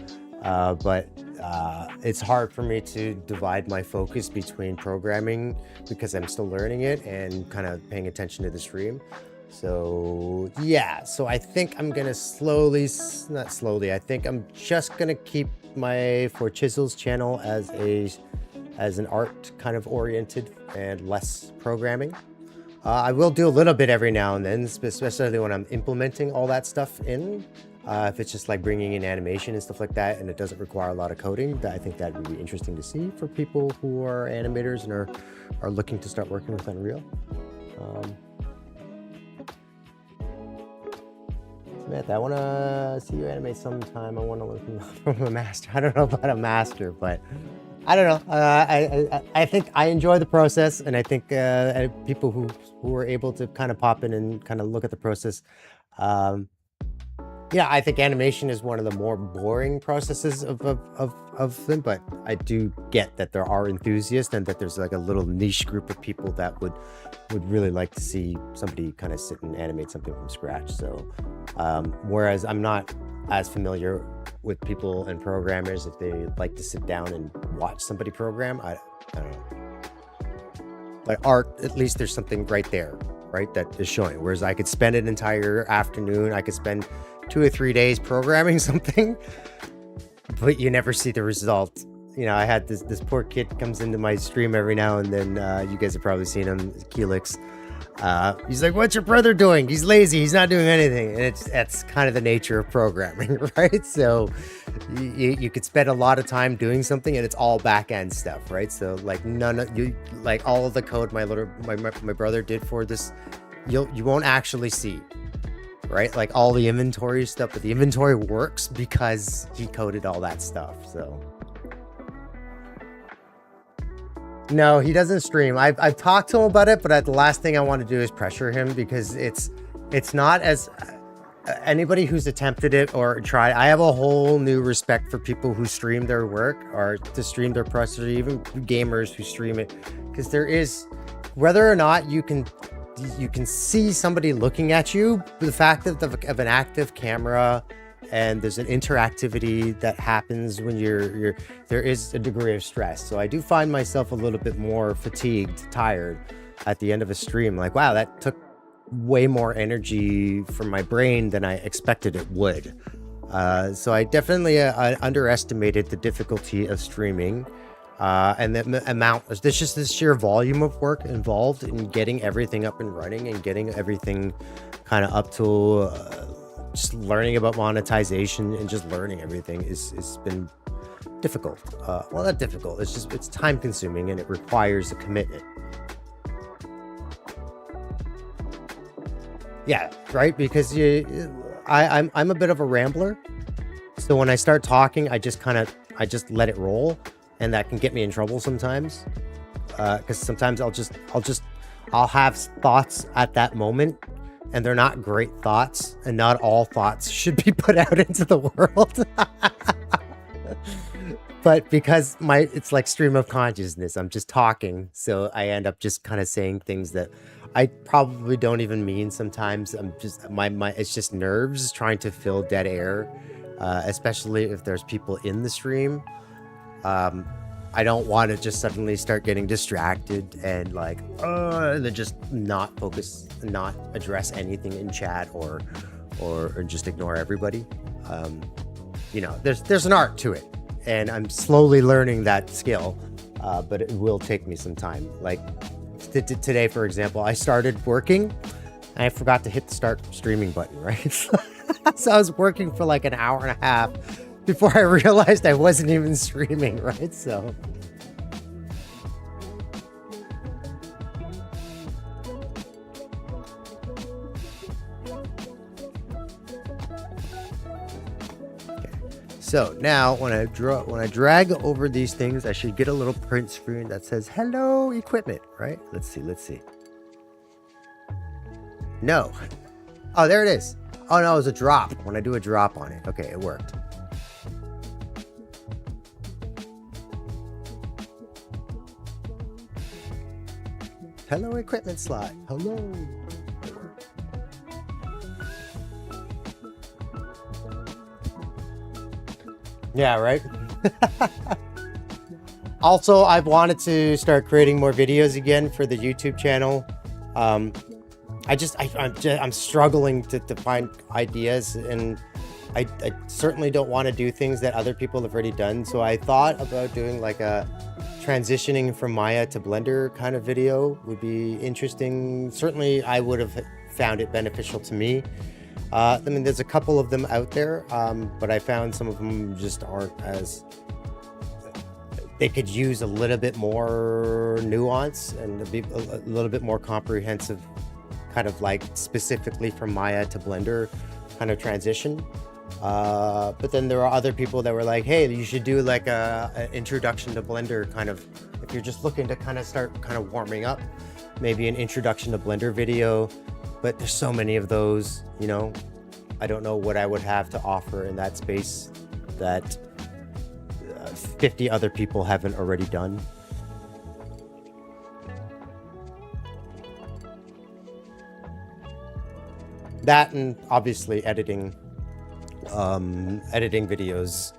but it's hard for me to divide my focus between programming because I'm still learning it and kind of paying attention to the stream. So yeah, so I think I'm gonna not slowly, I think I'm just gonna keep my For Chisels channel as an art kind of oriented and less programming. I will do a little bit every now and then, especially when I'm implementing all that stuff in. If it's just like bringing in animation and stuff like that, and it doesn't require a lot of coding, I think that would be interesting to see for people who are animators and are looking to start working with Unreal. Samantha, I want to see you animate sometime. I want to learn from a master. I don't know about a master, but I don't know. I think I enjoy the process, and I think people who are able to kind of pop in and kind of look at the process. Yeah, I think animation is one of the more boring processes of them, but I do get that there are enthusiasts and that there's like a little niche group of people that would really like to see somebody kind of sit and animate something from scratch. So whereas I'm not as familiar with people and programmers, if they like to sit down and watch somebody program, I don't know. But art, at least there's something right there, right, that is showing. Whereas I could spend an entire afternoon, I could spend 2 or 3 days programming something, but you never see the result. You know, I had this poor kid comes into my stream every now and then. You guys have probably seen him, Keelix. He's like, "What's your brother doing? He's lazy. He's not doing anything." And that's kind of the nature of programming, right? So you could spend a lot of time doing something, and it's all back end stuff, right? So like all of the code my brother did for this, you won't actually see, right? Like all the inventory stuff, but the inventory works because he coded all that stuff. So. No, he doesn't stream. I've talked to him about it, but the last thing I want to do is pressure him, because it's not as anybody who's attempted it or tried. I have a whole new respect for people who stream their work or to stream their press, or even gamers who stream it, because there is, whether or not you can see somebody looking at you, the fact of an active camera. And there's an interactivity that happens when there is a degree of stress. So I do find myself a little bit more fatigued, tired at the end of a stream. Like, wow, that took way more energy from my brain than I expected it would. So I definitely underestimated the difficulty of streaming. And the amount, there's just this sheer volume of work involved in getting everything up and running and getting everything kind of up to just learning about monetization and just learning everything it's been difficult. Well, not difficult. It's time consuming, and it requires a commitment. Yeah, right. Because I'm a bit of a rambler, so when I start talking, I just let it roll, and that can get me in trouble sometimes. Because sometimes I'll have thoughts at that moment, and they're not great thoughts, and not all thoughts should be put out into the world. But because it's like stream of consciousness, I'm just talking, so I end up just kind of saying things that I probably don't even mean sometimes. I'm just it's just nerves trying to fill dead air, especially if there's people in the stream. I don't want to just suddenly start getting distracted and and then just not focus, not address anything in chat, or just ignore everybody. You know, there's an art to it, and I'm slowly learning that skill, but it will take me some time. Like today, for example, I started working and I forgot to hit the start streaming button, right? So I was working for like an hour and a half before I realized I wasn't even streaming, right? So So now when I drag over these things, I should get a little print screen that says hello equipment, right? Let's see. No. Oh, there it is. Oh no, it was a drop. When I do a drop on it. Okay, it worked. Hello equipment slot. Hello. Yeah, right. Also, I've wanted to start creating more videos again for the YouTube channel. I'm struggling to find ideas, and I certainly don't want to do things that other people have already done. So I thought about doing like a transitioning from Maya to Blender kind of video would be interesting. Certainly, I would have found it beneficial to me. I mean, there's a couple of them out there, but I found some of them just aren't as... They could use a little bit more nuance and be a little bit more comprehensive, kind of like specifically from Maya to Blender kind of transition. But then there are other people that were like, hey, you should do like an introduction to Blender kind of, if you're just looking to kind of start kind of warming up, maybe an introduction to Blender video. But there's so many of those, you know, I don't know what I would have to offer in that space that 50 other people haven't already done. That, and obviously editing videos.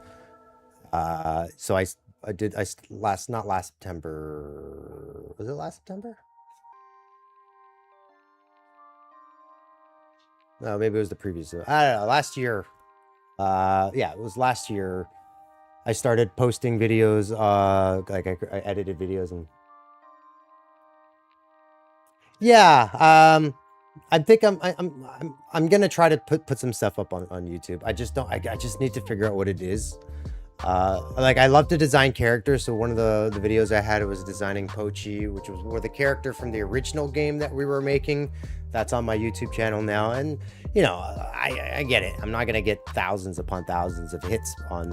So I did not last September. Was it last September? No, maybe it was the previous. I don't know. Last year. Yeah, it was last year. I started posting videos. Like I edited videos and. Yeah. I think I'm gonna try to put some stuff up on YouTube. I just don't. I just need to figure out what it is. Like I love to design characters, so one of the videos I had was designing Pochi, which was the character from the original game that we were making. That's on my YouTube channel now, and you know, I get it. I'm not gonna get thousands upon thousands of hits on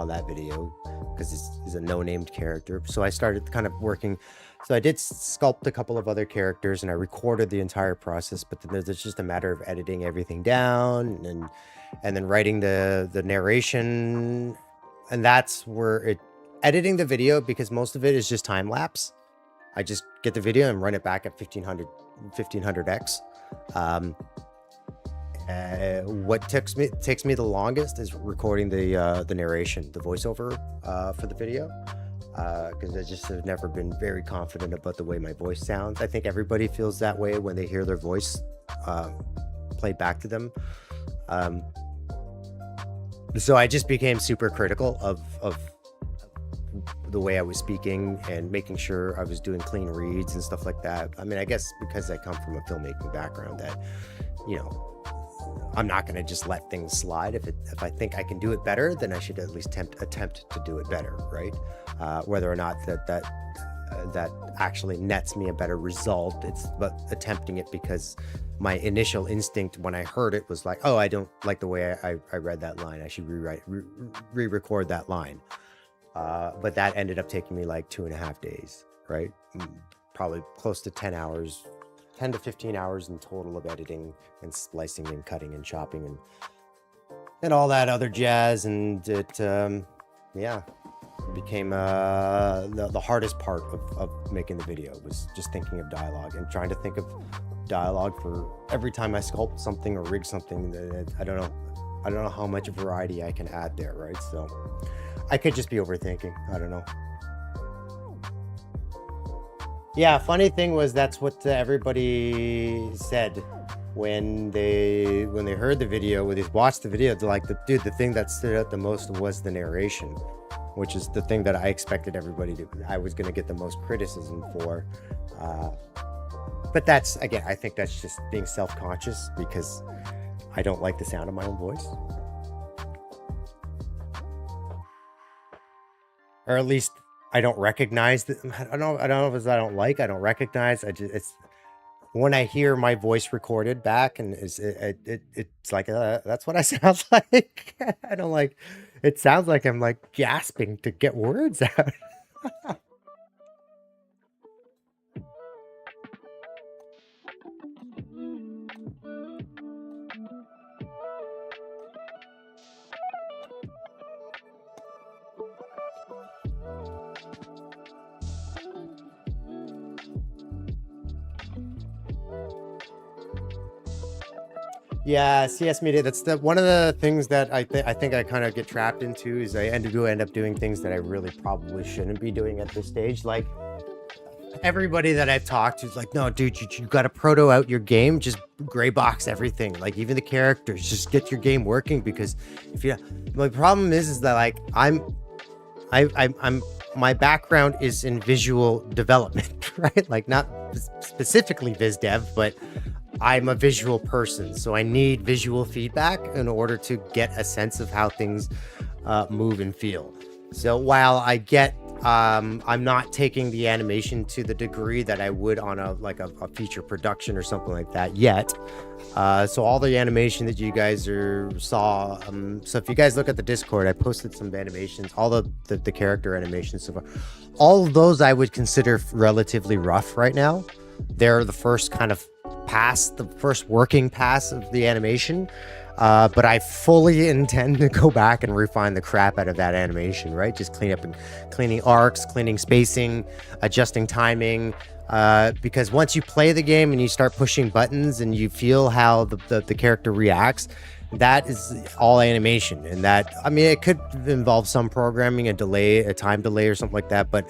that video because it's a no-named character. So I started kind of working. So I did sculpt a couple of other characters, and I recorded the entire process. But then it's just a matter of editing everything down and then writing the narration, and that's where editing the video, because most of it is just time lapse. I just get the video and run it back at 1500x. What takes me the longest is recording the narration, the voiceover for the video, because I just have never been very confident about the way my voice sounds. I think everybody feels that way when they hear their voice played back to them. So I just became super critical of the way I was speaking and making sure I was doing clean reads and stuff like that. I mean, I guess because I come from a filmmaking background, that, you know, I'm not going to just let things slide. If I think I can do it better, then I should at least attempt to do it better, right? Whether or not that actually nets me a better result, it's but attempting it, because my initial instinct when I heard it was like, oh, I don't like the way I read that line. I should re-record that line. But that ended up taking me like 2.5 days, right? Probably close to 10 hours, 10 to 15 hours in total of editing and splicing and cutting and chopping and all that other jazz. And it, yeah, became the hardest part of making the video was just thinking of dialogue and trying to think of dialogue for every time I sculpt something or rig something. That I don't know how much variety I can add there, right? So I could just be overthinking. I don't know. Yeah, funny thing was that's what everybody said when they heard the video, when they watched the video. They're like, dude, the thing that stood out the most was the narration, which is the thing that I expected I was going to get the most criticism for. But that's, again, I think that's just being self-conscious because I don't like the sound of my own voice. Or at least I don't recognize that. I don't know if it's I don't recognize. It's when I hear my voice recorded back, and it's like, that's what I sound like. I don't like, it sounds like I'm like gasping to get words out. Yeah, CS media. That's one of the things that I think I kind of get trapped into is I end up doing things that I really probably shouldn't be doing at this stage. Like everybody that I've talked to is like, no, dude, you got to proto out your game, just gray box everything, like even the characters, just get your game working. Because if you, my problem is that like I'm my background is in visual development, right? Like not specifically viz dev, but I'm a visual person, so I need visual feedback in order to get a sense of how things move and feel. So while I get, I'm not taking the animation to the degree that I would on a feature production or something like that yet. So all the animation that you guys saw, so if you guys look at the Discord, I posted some animations, all the character animations so far. All of those I would consider relatively rough right now. They're the first kind of pass, the first working pass of the animation, but I fully intend to go back and refine the crap out of that animation, right? Just cleaning arcs, cleaning spacing, adjusting timing, because once you play the game and you start pushing buttons and you feel how the character reacts, that is all animation. And that, I mean, it could involve some programming, a time delay or something like that, but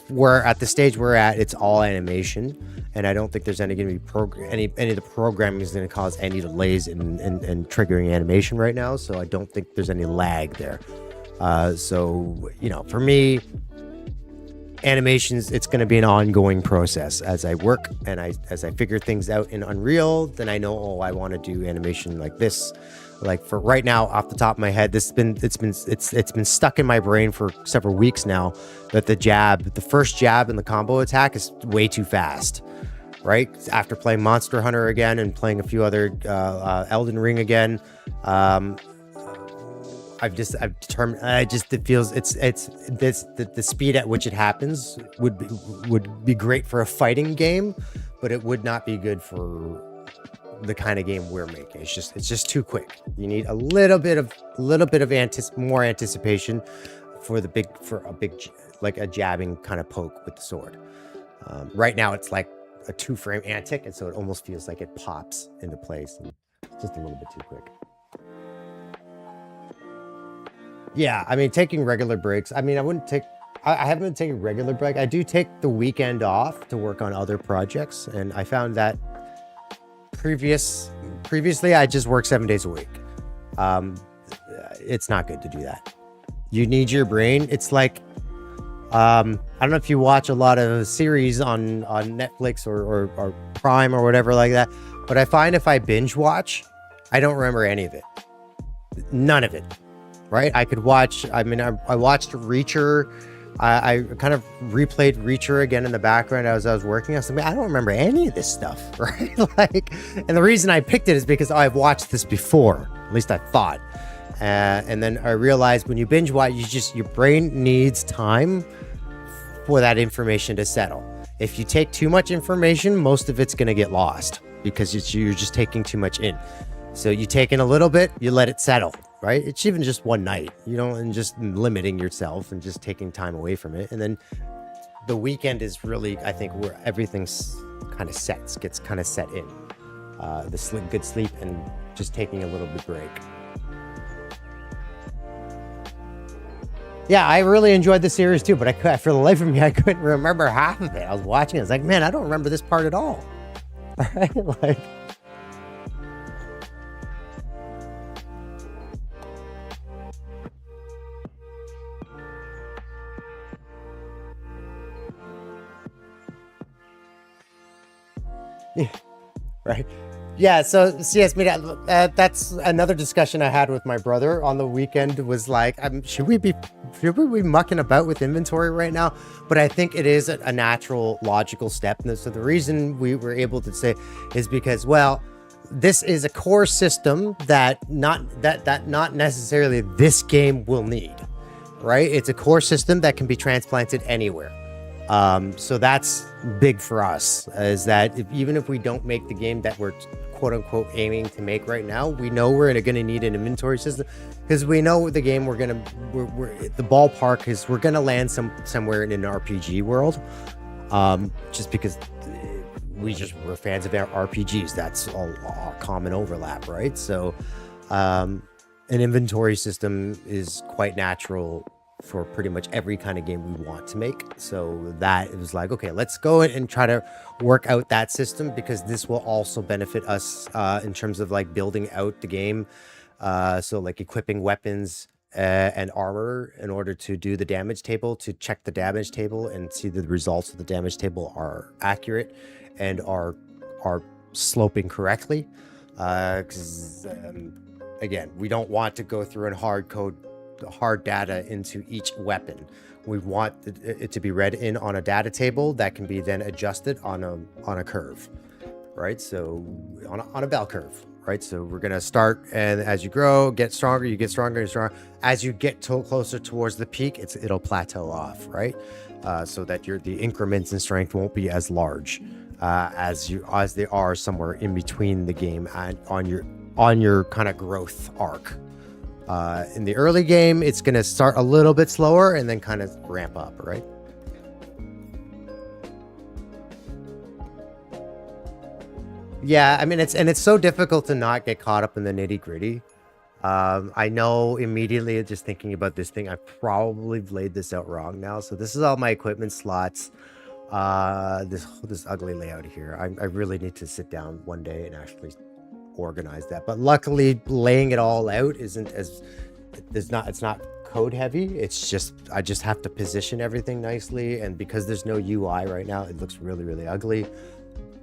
we're at the stage we're at, it's all animation. And I don't think there's any going to be any of the programming is going to cause any delays in triggering animation right now. So I don't think there's any lag there. So, you know, for me, animations, it's going to be an ongoing process as I work and as I figure things out in Unreal. Then I know, oh, I want to do animation like this. Like for right now, off the top of my head, it's been stuck in my brain for several weeks now that the first jab and the combo attack is way too fast. Right after playing Monster Hunter again and playing a few other Elden Ring again, I've determined. It feels the speed at which it happens would be great for a fighting game, but it would not be good for the kind of game we're making. It's just too quick. You need a little bit of more anticipation for a big like a jabbing kind of poke with the sword. Right now it's like a 2-frame antic, and so it almost feels like it pops into place, and it's just a little bit too quick. Yeah, I mean, taking regular breaks. I mean, I haven't been taking regular break. I do take the weekend off to work on other projects, and I found that previously I just worked 7 days a week. It's not good to do that. You need your brain. It's like, I don't know if you watch a lot of series on Netflix or Prime or whatever like that, but I find if I binge watch, I don't remember any of it. None of it. Right? I could watch, I mean, I watched Reacher. I kind of replayed Reacher again in the background as I was working. I was like, man, I don't remember any of this stuff, right? Like, and the reason I picked it is because I've watched this before. At least I thought. And then I realized when you binge watch, your brain needs time for that information to settle. If you take too much information, most of it's going to get lost because you're just taking too much in. So you take in a little bit, you let it settle. Right? It's even just one night, you know, and just limiting yourself and just taking time away from it. And then the weekend is really, I think, where everything's kind of gets kind of set in. Good sleep and just taking a little bit break. Yeah, I really enjoyed the series too, but for the life of me, I couldn't remember half of it. I was watching it. I was like, man, I don't remember this part at all. Right? Like, right. Yeah. So yes, that's another discussion I had with my brother on the weekend. Was like, should we be mucking about with inventory right now? But I think it is a natural, logical step. And so the reason we were able to say is because, well, this is a core system that not necessarily this game will need. Right. It's a core system that can be transplanted anywhere. So that's big for us, is that even if we don't make the game that we're quote unquote aiming to make right now, we know we're going to need an inventory system, because we know the game we're the ballpark is we're going to land somewhere in an RPG world. Just because we're fans of RPGs. That's a common overlap, right? So, an inventory system is quite natural for pretty much every kind of game we want to make. So that it was like, okay, let's go and try to work out that system, because this will also benefit us in terms of like building out the game. So like equipping weapons and armor in order to do the damage table, to check the damage table and see the results of the damage table are accurate and are sloping correctly. Because again, we don't want to go through and hard data into each weapon. We want it to be read in on a data table that can be then adjusted on a curve, right? So on a bell curve, right? So we're gonna start, and as you grow, get stronger, you get stronger and stronger. As you get closer towards the peak, it'll plateau off, right? So that the increments in strength won't be as large as they are somewhere in between the game and on your kind of growth arc. In the early game, it's going to start a little bit slower and then kind of ramp up, right? Yeah, I mean it's so difficult to not get caught up in the nitty gritty. I know immediately just thinking about this thing, I probably laid this out wrong now. So this is all my equipment slots. This ugly layout here. I really need to sit down one day and actually organize that. But luckily, laying it all out isn't as it's not code heavy. It's just I just have to position everything nicely, and because there's no UI right now, it looks really ugly.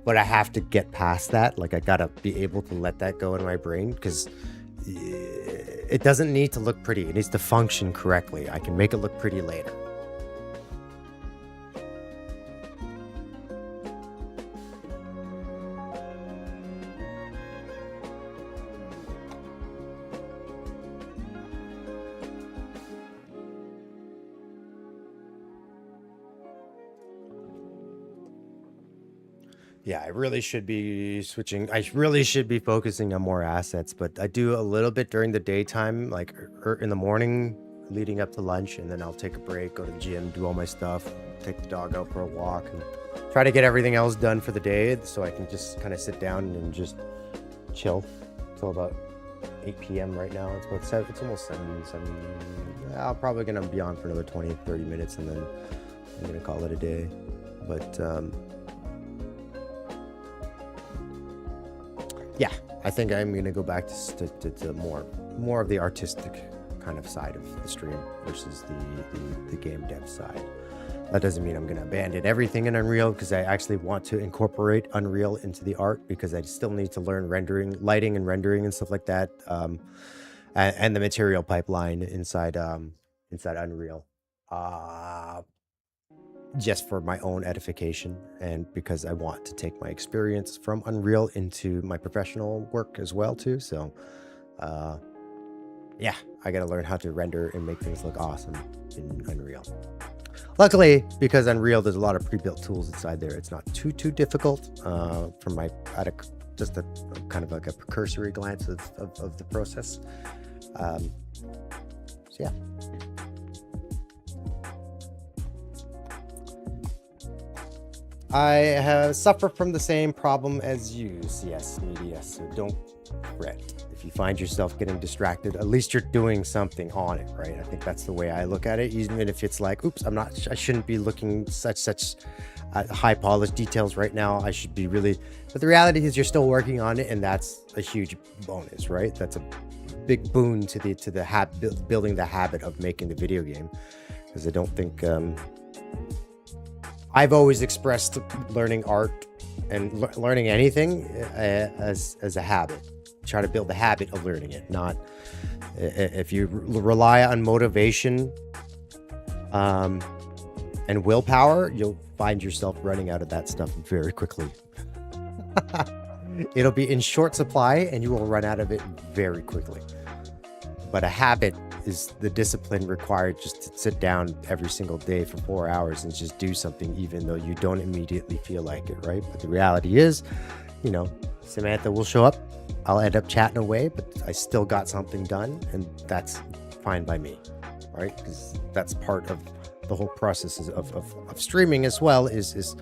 But I have to get past that. Like I gotta be able to let that go in my brain because it doesn't need to look pretty. It needs to function correctly. I can make it look pretty later. Yeah, I really should be switching. I really should be focusing on more assets, but I do a little bit during the daytime, like in the morning leading up to lunch, and then I'll take a break, go to the gym, do all my stuff, take the dog out for a walk, and try to get everything else done for the day so I can just kind of sit down and just chill till about 8 p.m. right now. It's about 7, it's almost 7. I'm probably going to be on for another 20-30 minutes, and then I'm going to call it a day. But yeah, I think I'm gonna go back to more of the artistic kind of side of the stream versus the game dev side. That doesn't mean I'm gonna abandon everything in Unreal, because I actually want to incorporate Unreal into the art, because I still need to learn rendering, lighting and rendering and stuff like that, and the material pipeline inside Unreal. Just for my own edification, and because I want to take my experience from Unreal into my professional work as well too. So yeah, I gotta learn how to render and make things look awesome in Unreal. Luckily, because Unreal, there's a lot of pre-built tools inside there. It's not too difficult from my just a kind of like a cursory glance of the process. So yeah. I have suffered from the same problem as you, CS Media, so don't fret. If you find yourself getting distracted, at least you're doing something on it, right? I think that's the way I look at it. Even if it's like, oops, I shouldn't be looking such high polished details right now. I should be really, but the reality is you're still working on it, and that's a huge bonus, right? That's a big boon to the building the habit of making the video game, because I don't think I've always expressed learning art and learning anything as a habit. Try to build the habit of learning it, not if you rely on motivation and willpower, you'll find yourself running out of that stuff very quickly. It'll be in short supply and you will run out of it very quickly. But a habit is the discipline required just to sit down every single day for 4 hours and just do something, even though you don't immediately feel like it, right? But the reality is, you know, Samantha will show up, I'll end up chatting away, but I still got something done, and that's fine by me, right? Because that's part of the whole process of streaming as well, is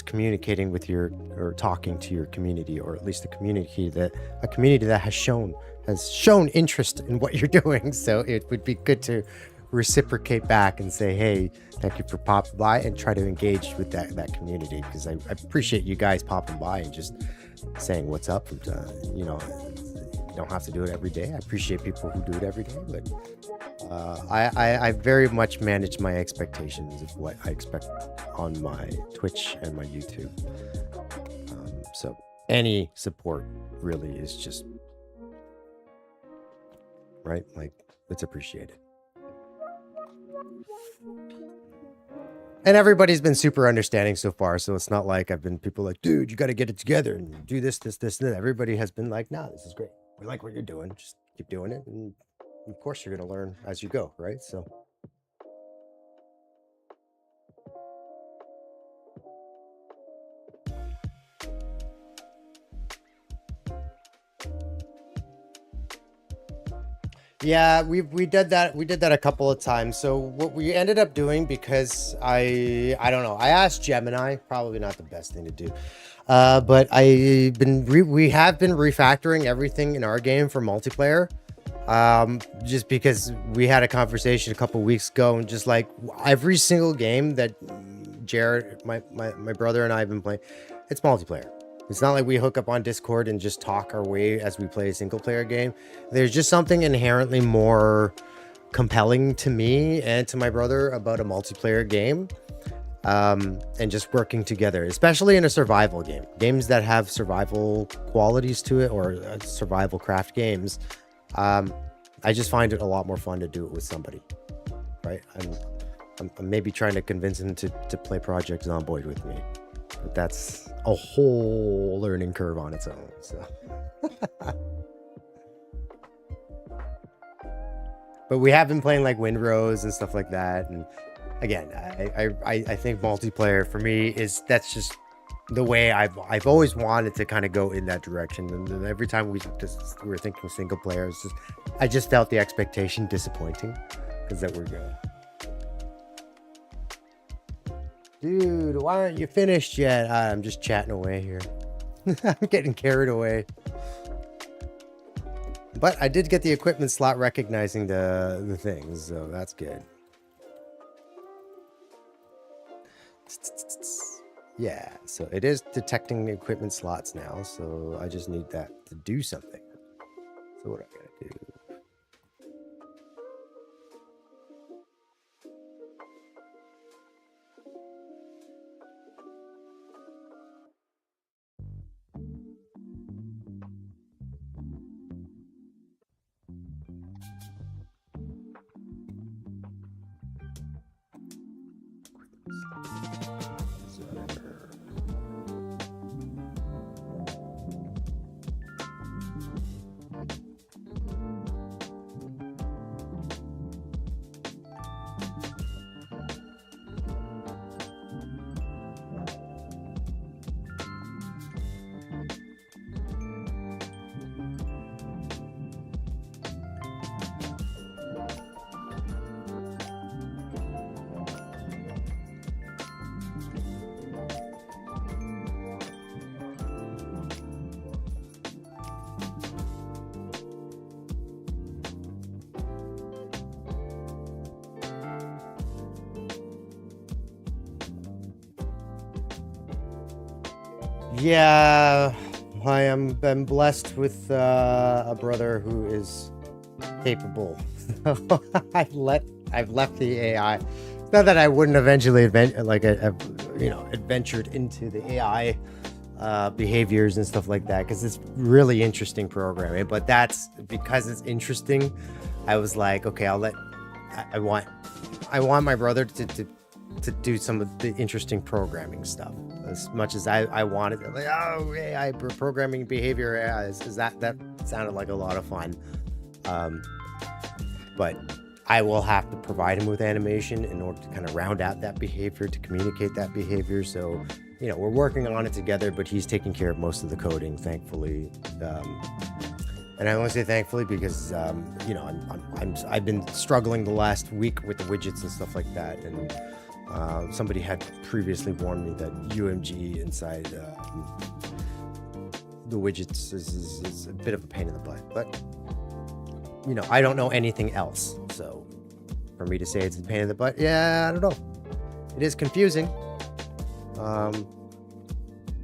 communicating with or talking to your community, or at least a community that has shown interest in what you're doing. So it would be good to reciprocate back and say, hey, thank you for popping by, and try to engage with that community, because I appreciate you guys popping by and just saying what's up. And, you know, you don't have to do it every day. I appreciate people who do it every day, but I very much manage my expectations of what I expect on my Twitch and my YouTube. So any support really is just right, like, it's appreciated. And everybody's been super understanding so far, so it's not like I've been people like, dude, you got to get it together and do this and that. Everybody has been like, nah, this is great, we like what you're doing, just keep doing it, and of course you're going to learn as you go, right? So Yeah, we did that. We did that a couple of times. So what we ended up doing, because I don't know, I asked Gemini, probably not the best thing to do, but we have been refactoring everything in our game for multiplayer. Just because we had a conversation a couple weeks ago, and just like every single game that Jared, my brother and I have been playing, it's multiplayer. It's not like we hook up on Discord and just talk our way as we play a single player game. There's just something inherently more compelling to me and to my brother about a multiplayer game. And just working together, especially in a survival game. Games that have survival qualities to it, or survival craft games. I just find it a lot more fun to do it with somebody, right? I'm maybe trying to convince him to play Project Zomboid with me, but that's a whole learning curve on its own. So, but we have been playing like Windrose and stuff like that. And again, I think multiplayer for me that's just the way I've always wanted to kind of go in that direction. And every time we were thinking single player, I just felt the expectation disappointing, because that we're going, dude, why aren't you finished yet? I'm just chatting away here. I'm getting carried away. But I did get the equipment slot recognizing the things, so that's good. Yeah, so it is detecting equipment slots now, so I just need that to do something. So what am I gonna do? Yeah, I'm blessed with a brother who is capable. I've left the AI. It's not that I wouldn't eventually adventured into the AI behaviors and stuff like that, because it's really interesting programming. But that's because it's interesting. I was like, okay, I want my brother to do some of the interesting programming stuff, as much as I wanted it. Like, oh, AI programming behavior, that sounded like a lot of fun. But I will have to provide him with animation in order to kind of round out that behavior, to communicate that behavior. So, we're working on it together, but he's taking care of most of the coding, thankfully. And I want to say thankfully because, I've been struggling the last week with the widgets and stuff like that. And somebody had previously warned me that UMG inside the widgets is a bit of a pain in the butt. But, I don't know anything else. So for me to say it's a pain in the butt, yeah, I don't know. It is confusing.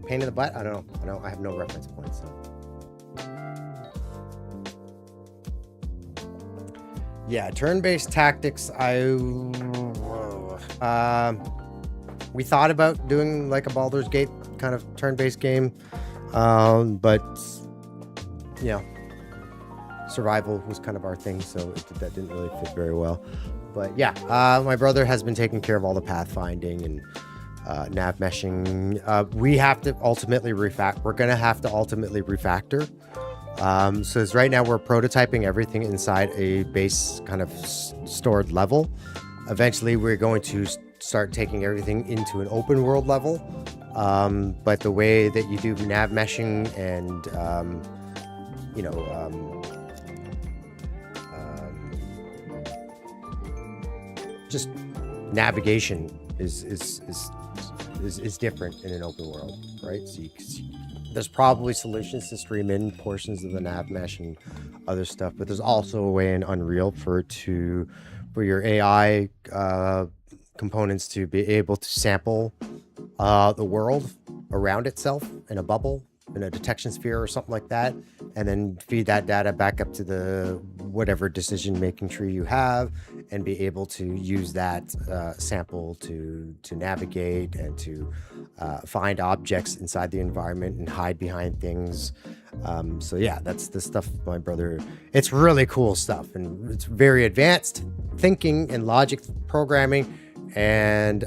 Pain in the butt? I don't know. I have no reference point, so. Yeah, turn-based tactics. We thought about doing like a Baldur's Gate kind of turn-based game, but survival was kind of our thing, so that didn't really fit very well. But yeah, my brother has been taking care of all the pathfinding and nav meshing. We have to ultimately refactor. We're gonna have to ultimately refactor. So as right now we're prototyping everything inside a base kind of stored level. Eventually we're going to start taking everything into an open world level. But the way that you do nav meshing and just navigation is different in an open world, right? So there's probably solutions to stream in portions of the nav mesh and other stuff, but there's also a way in Unreal for your AI components to be able to sample the world around itself in a bubble, in a detection sphere or something like that, and then feed that data back up to the whatever decision making tree you have, and be able to use that sample to navigate and to find objects inside the environment and hide behind things. So yeah, that's the stuff my brother, it's really cool stuff, and it's very advanced thinking and logic programming, and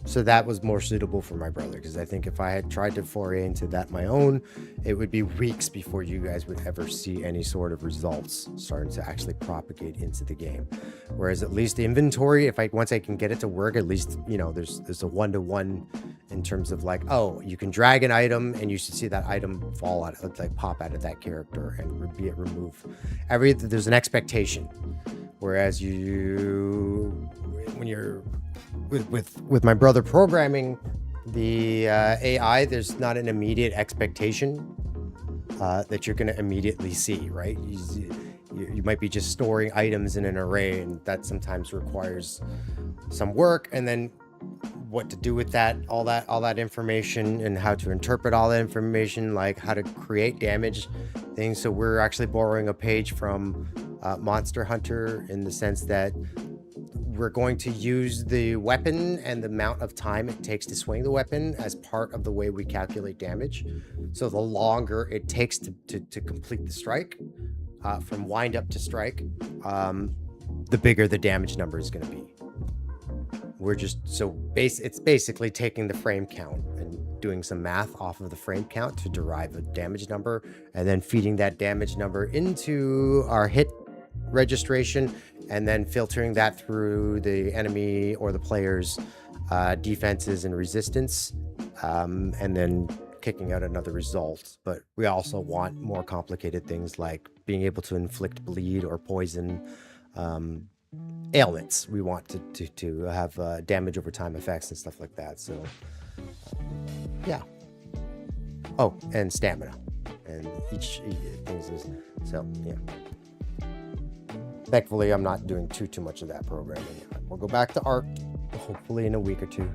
so that was more suitable for my brother, because I think if I had tried to foray into that my own, it would be weeks before you guys would ever see any sort of results starting to actually propagate into the game. Whereas at least the inventory, once I can get it to work, at least, you know, there's a one-to-one in terms of like, oh, you can drag an item and you should see that item fall out, like pop out of that character and be it removed. There's an expectation. Whereas when you're with my brother programming the AI, there's not an immediate expectation that you're going to immediately see, right? You might be just storing items in an array, and that sometimes requires some work, and then what to do with that, all that information, and how to interpret all that information, like how to create damage things. So we're actually borrowing a page from Monster Hunter, in the sense that we're going to use the weapon and the amount of time it takes to swing the weapon as part of the way we calculate damage. So the longer it takes to complete the strike, from wind up to strike, the bigger the damage number is going to be. We're just it's basically taking the frame count and doing some math off of the frame count to derive a damage number, and then feeding that damage number into our hit registration, and then filtering that through the enemy or the player's defenses and resistance, and then kicking out another result. But we also want more complicated things like being able to inflict bleed or poison ailments. We want to have damage over time effects and stuff like that. So yeah. Oh, and stamina, and each things is so yeah. Thankfully, I'm not doing too much of that programming. We'll go back to art, hopefully in a week or two.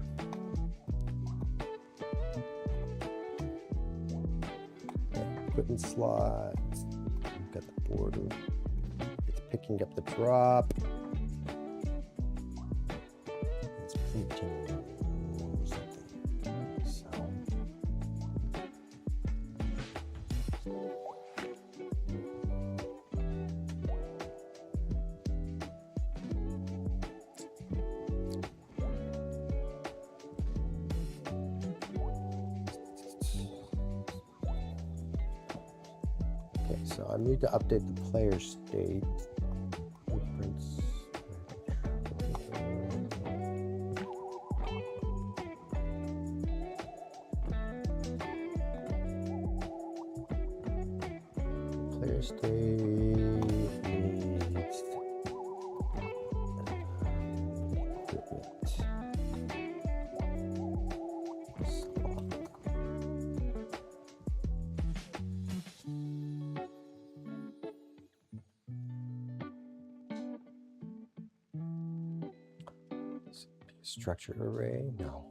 Equipment slots. We've got the border. It's picking up the drop. It's printing something. So. So I need to update the player state. Player state needs structured array? No.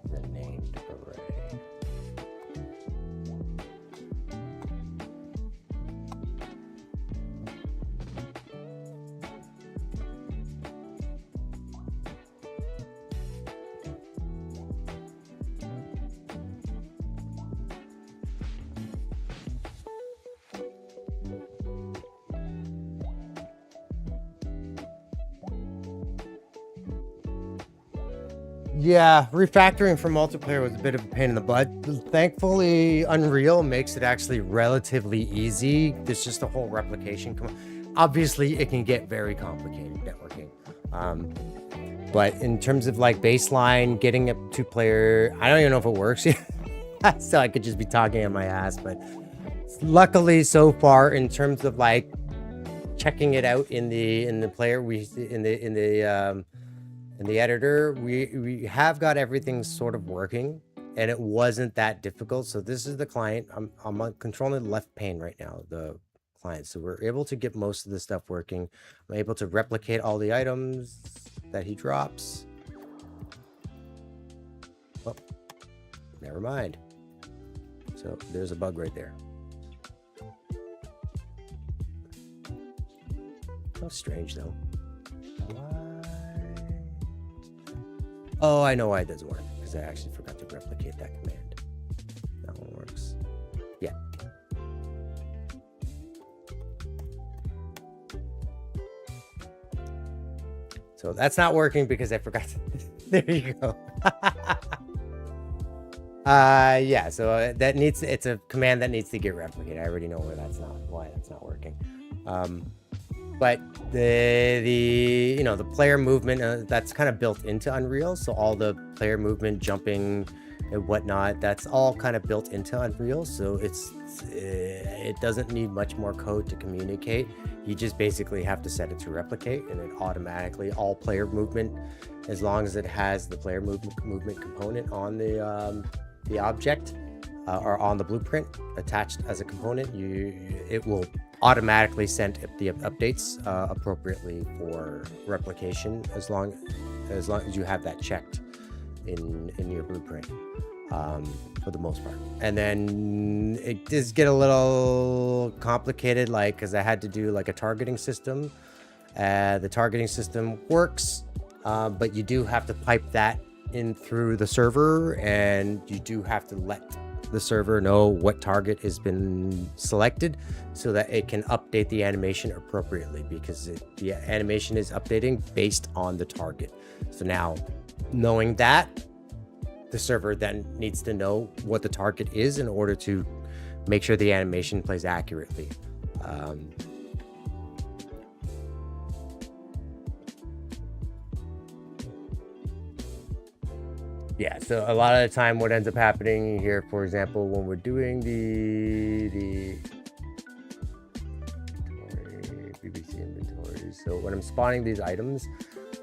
The named array. Yeah, refactoring for multiplayer was a bit of a pain in the butt. Thankfully, Unreal makes it actually relatively easy. There's just a whole replication obviously it can get very complicated networking. But in terms of like baseline, getting up to player, I don't even know if it works yet. So I could just be talking on my ass, but luckily so far in terms of like checking it out in the player, in the editor, we have got everything sort of working, and it wasn't that difficult. So this is the client. I'm controlling the left pane right now, the client. So we're able to get most of the stuff working. I'm able to replicate all the items that he drops. Oh, never mind. So there's a bug right there. How strange though. Why? Oh, I know why it doesn't work, because I actually forgot to replicate that command. That one works. Yeah. So that's not working because I forgot to... There you go. Yeah, so that needs, it's a command that needs to get replicated. I already know why that's not working. But the you know, the player movement, that's kind of built into Unreal. So all the player movement, jumping and whatnot, that's all kind of built into Unreal. So it doesn't need much more code to communicate. You just basically have to set it to replicate, and it automatically, all player movement, as long as it has the player movement component on the object or on the blueprint attached as a component, it will automatically send the updates appropriately for replication, as long as you have that checked in your blueprint, for the most part. And then it does get a little complicated, like, because I had to do like a targeting system. The targeting system works, but you do have to pipe that in through the server, and you do have to let the server know what target has been selected so that it can update the animation appropriately, because the animation is updating based on the target. So now, knowing that, the server then needs to know what the target is in order to make sure the animation plays accurately. Yeah, so a lot of the time what ends up happening here, for example, when we're doing the BBC inventory, so when I'm spawning these items,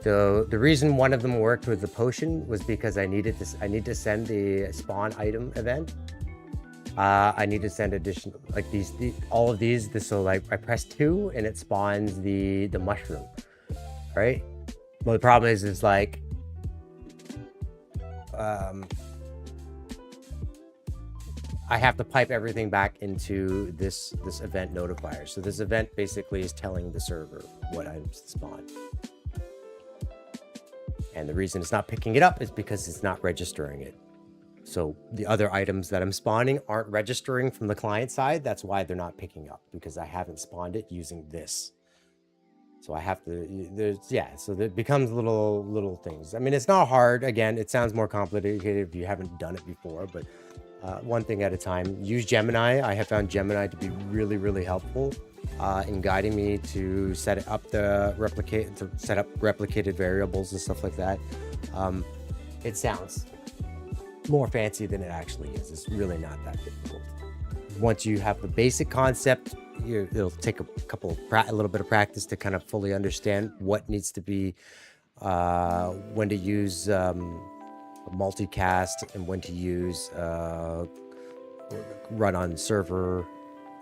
the reason one of them worked with the potion was because I need to send the spawn item event. I need to send additional, like all of these. So like I press 2 and it spawns the mushroom, right? Well, the problem is like, I have to pipe everything back into this event notifier. So this event basically is telling the server what items to spawn. And the reason it's not picking it up is because it's not registering it. So the other items that I'm spawning aren't registering from the client side. That's why they're not picking up, because I haven't spawned it using this. So I have to, so it becomes little things. I mean, it's not hard. Again, it sounds more complicated if you haven't done it before, but one thing at a time. Use Gemini. I have found Gemini to be really, really helpful in guiding me to set up set up replicated variables and stuff like that. It sounds more fancy than it actually is. It's really not that difficult. Once you have the basic concept, it'll take a little bit of practice to kind of fully understand what needs to be, when to use multicast and when to use run on server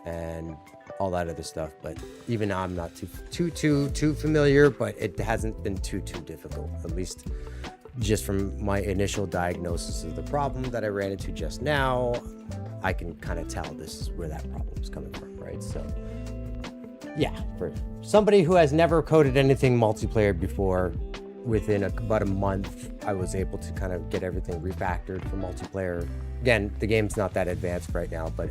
and all that other stuff. But even now, I'm not too familiar, but it hasn't been too difficult, at least just from my initial diagnosis of the problem that I ran into just now. I can kind of tell this is where that problem is coming from, right? So yeah, for somebody who has never coded anything multiplayer before, within about a month, I was able to kind of get everything refactored for multiplayer. Again, the game's not that advanced right now, but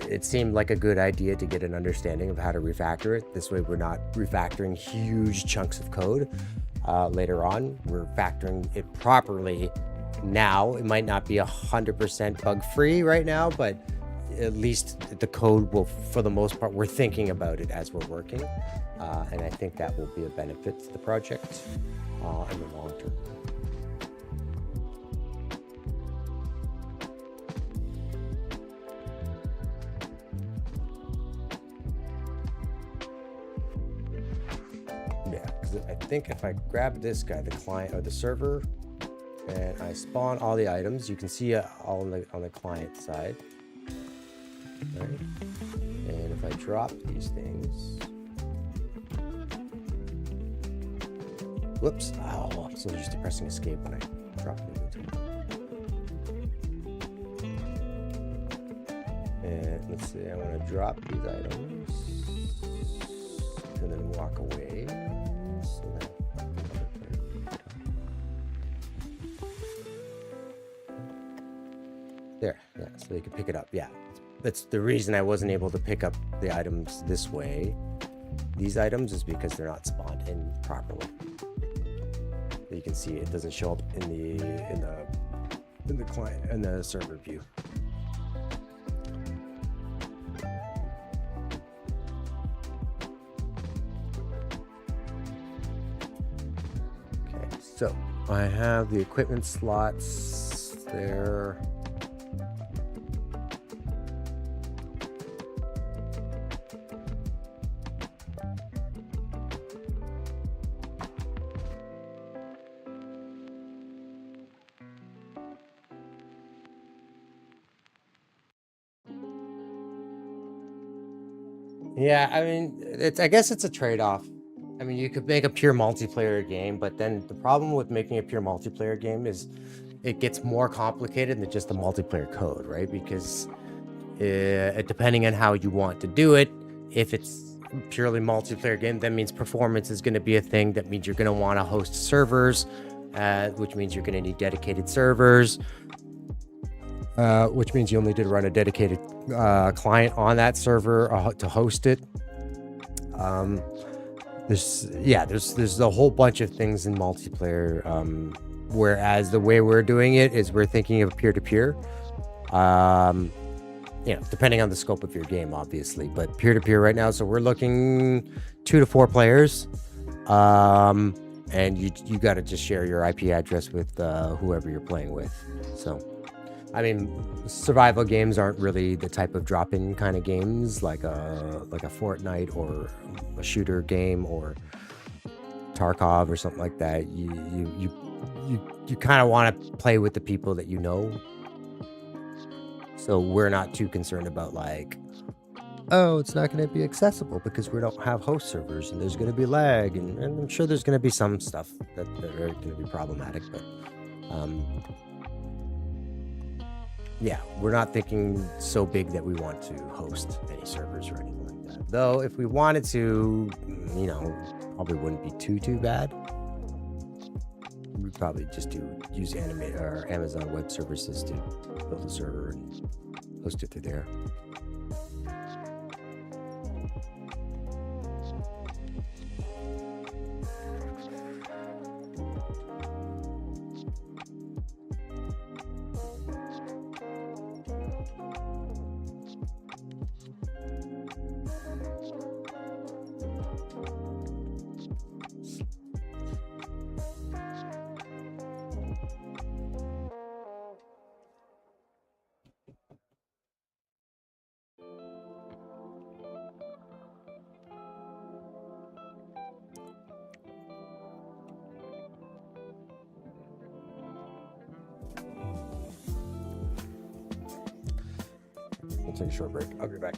it seemed like a good idea to get an understanding of how to refactor it. This way we're not refactoring huge chunks of code later on. We're factoring it properly now. It might not be 100% bug free right now, but at least the code will, for the most part, we're thinking about it as we're working. And I think that will be a benefit to the project in the long term. Yeah, because I think if I grab this guy, the client or the server, and I spawn all the items, you can see it all on the client side. Right? And if I drop these things, whoops! Oh, I'm so used to pressing escape when I drop inventory. And let's see, I want to drop these items and then walk away. So that there, yeah, so they can pick it up. Yeah, that's the reason I wasn't able to pick up the items this way. These items is because they're not spawned in properly. You can see it doesn't show up in the client and the server view. Okay, so I have the equipment slots there. Yeah, I mean, I guess it's a trade-off. I mean, you could make a pure multiplayer game, but then the problem with making a pure multiplayer game is it gets more complicated than just the multiplayer code, right? Because depending on how you want to do it, if it's purely multiplayer game, that means performance is going to be a thing. That means you're going to want to host servers, which means you're going to need dedicated servers. Which means you only did run a dedicated client on that server to host it. There's a whole bunch of things in multiplayer. Whereas the way we're doing it is we're thinking of peer-to-peer. Depending on the scope of your game, obviously, but peer-to-peer right now. So we're looking 2 to 4 players. And you got to just share your IP address with whoever you're playing with. So. I mean, survival games aren't really the type of drop-in kind of games like a Fortnite or a shooter game or Tarkov or something like that. You kind of want to play with the people that you know. So we're not too concerned about like, oh, it's not going to be accessible because we don't have host servers and there's going to be lag, and I'm sure there's going to be some stuff that are going to be problematic, but yeah, we're not thinking so big that we want to host any servers or anything like that. Though, if we wanted to, probably wouldn't be too bad. We'd probably just use Amazon Web Services to build a server and host it through there. We'll take a short break. I'll be back.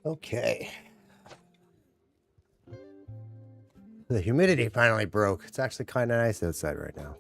Okay. The humidity finally broke. It's actually kind of nice outside right now.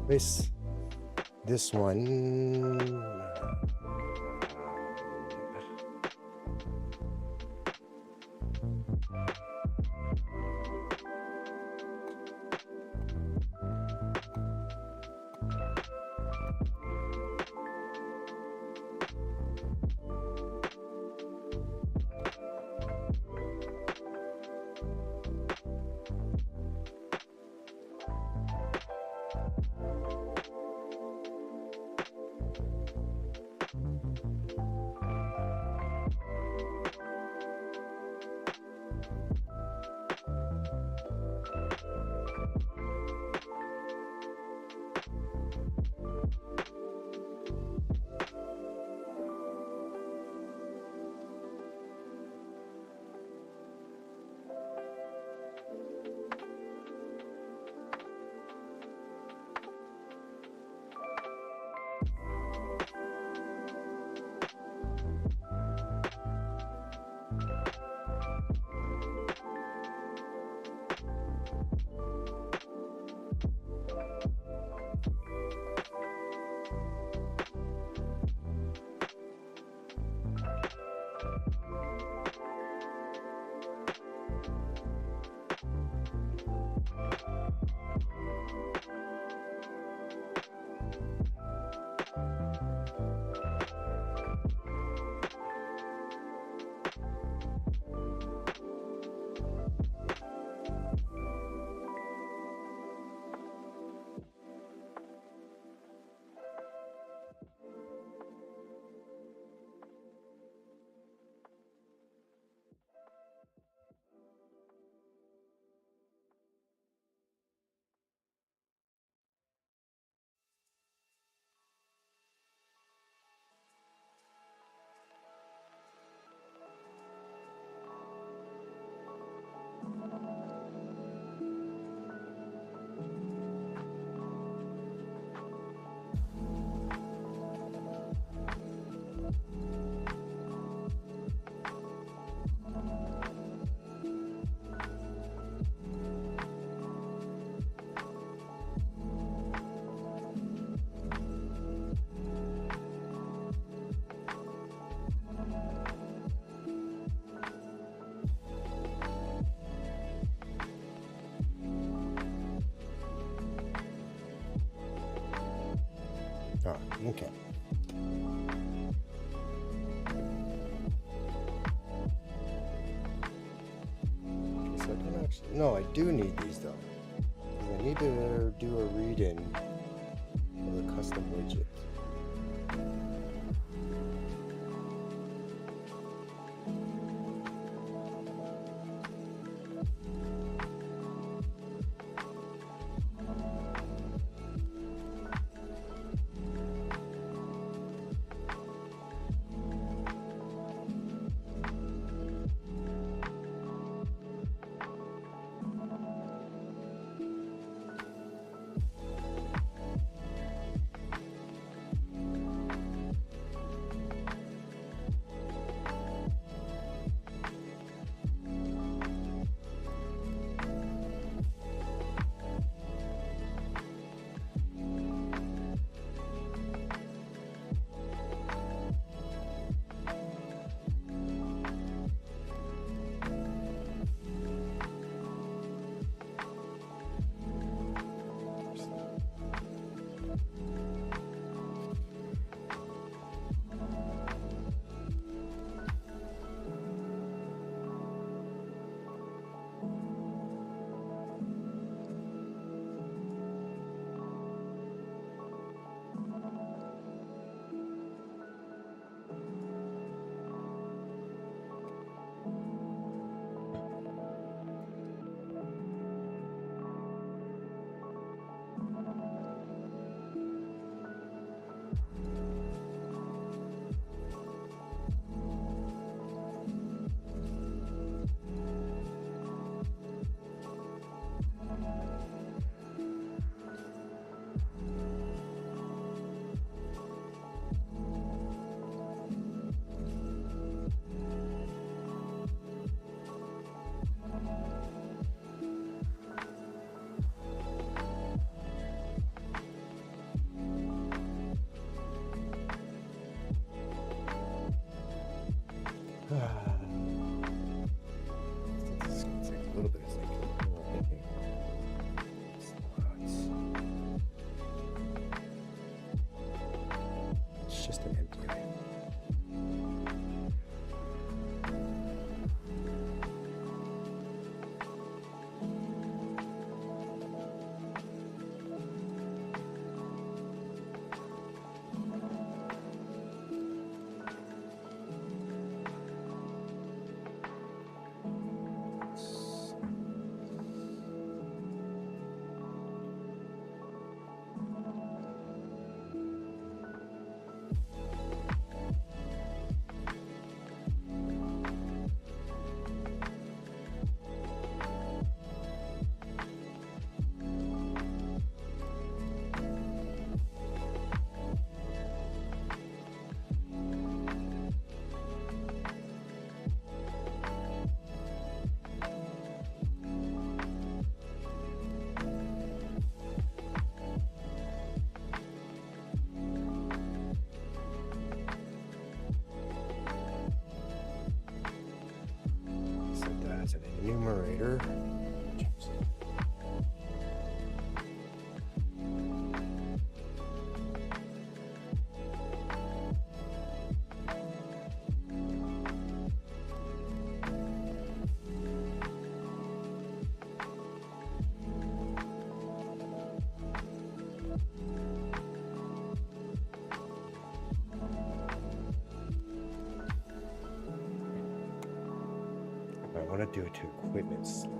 This one. Oh, okay. So I don't actually. No, I do need these though. 'Cause I need to do a read-in of the custom widget. It's gonna take a little bit of thinking. It's just an empty item. As an enumerator. I want to do it to equipment slot.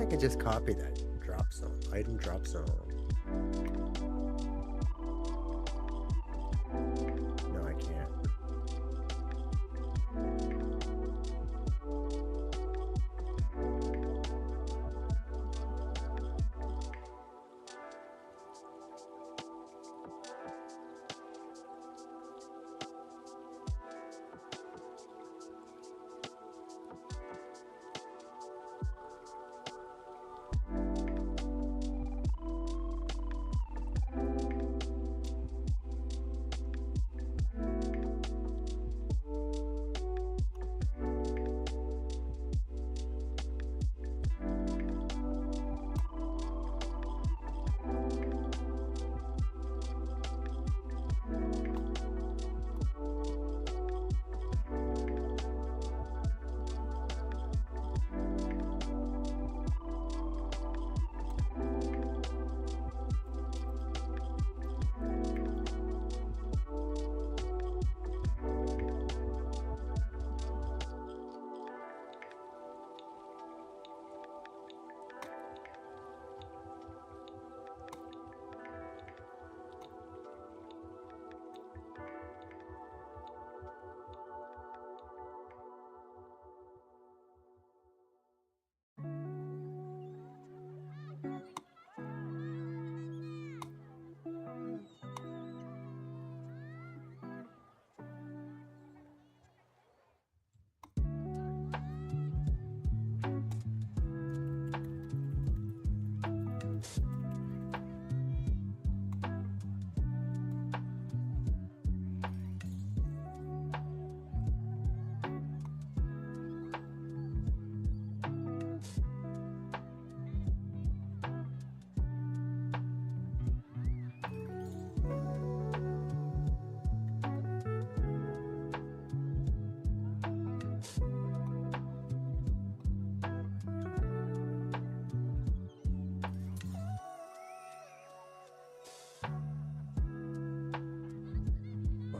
could just copy that drop zone, item drop zone. No, I can't.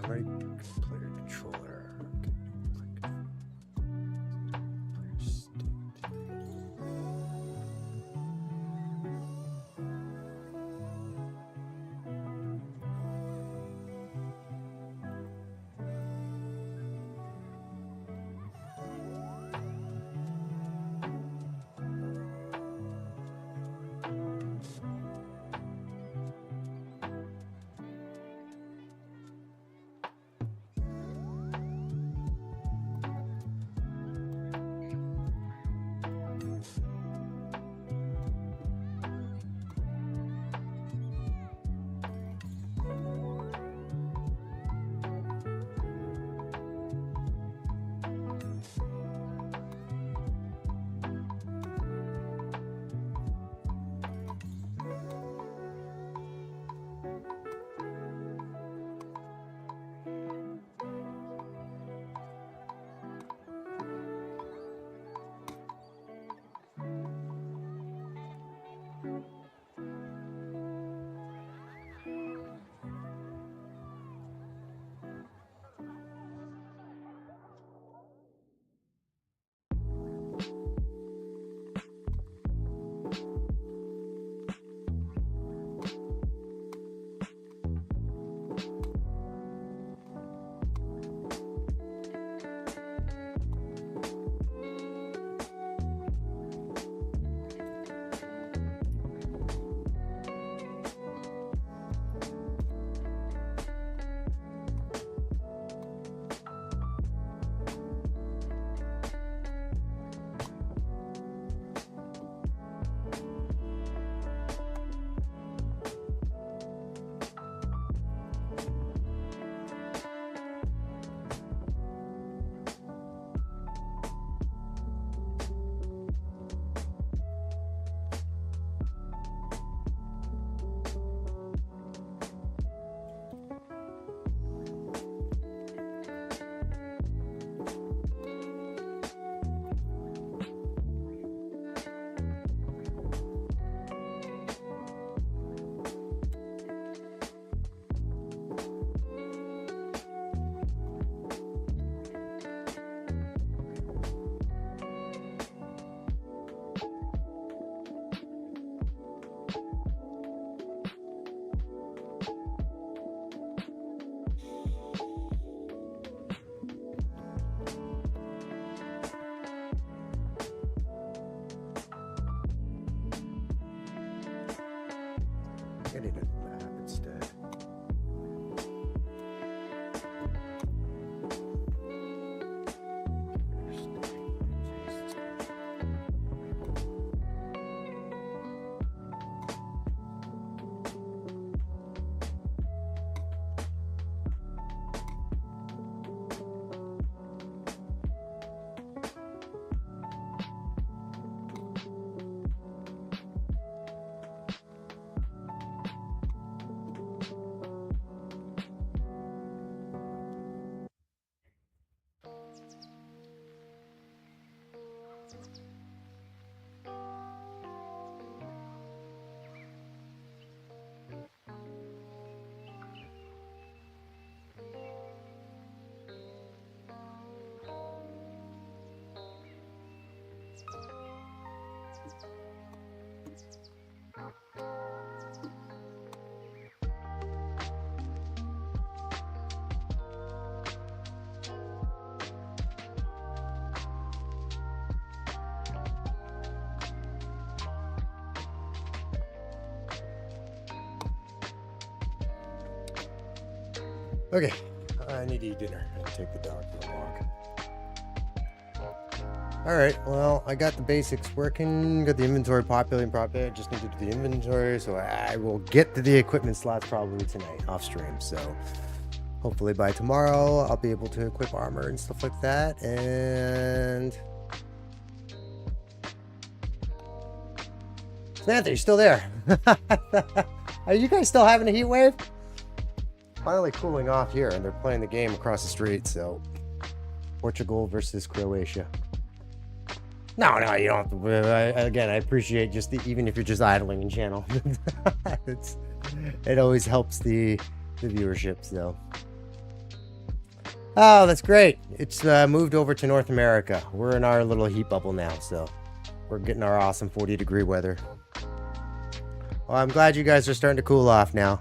Right player controller. Player state. Okay, I need to eat dinner and take the dog for a walk. Alright, well, I got the basics working, got the inventory populating properly. I just need to do the inventory, so I will get to the equipment slots probably tonight off stream. So hopefully by tomorrow I'll be able to equip armor and stuff like that. And Samantha, you're still there. Are you guys still having a heat wave? Finally cooling off here, and they're playing the game across the street. So Portugal versus Croatia. No, you don't have to. Again, I appreciate even if you're just idling in channel. It always helps the viewership. So, oh, that's great. It's moved over to North America. We're in our little heat bubble now, so we're getting our awesome 40-degree weather. Well, I'm glad you guys are starting to cool off now.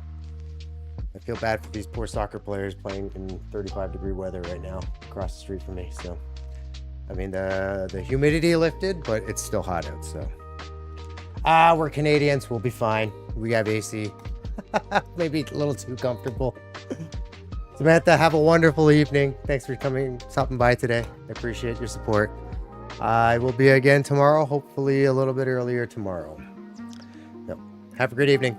I feel bad for these poor soccer players playing in 35-degree weather right now across the street from me. So. I mean, the humidity lifted, but it's still hot out, so. We're Canadians. We'll be fine. We have AC. Maybe a little too comfortable. Samantha, have a wonderful evening. Thanks for stopping by today. I appreciate your support. I will be again tomorrow, hopefully a little bit earlier tomorrow. Yep. Have a great evening.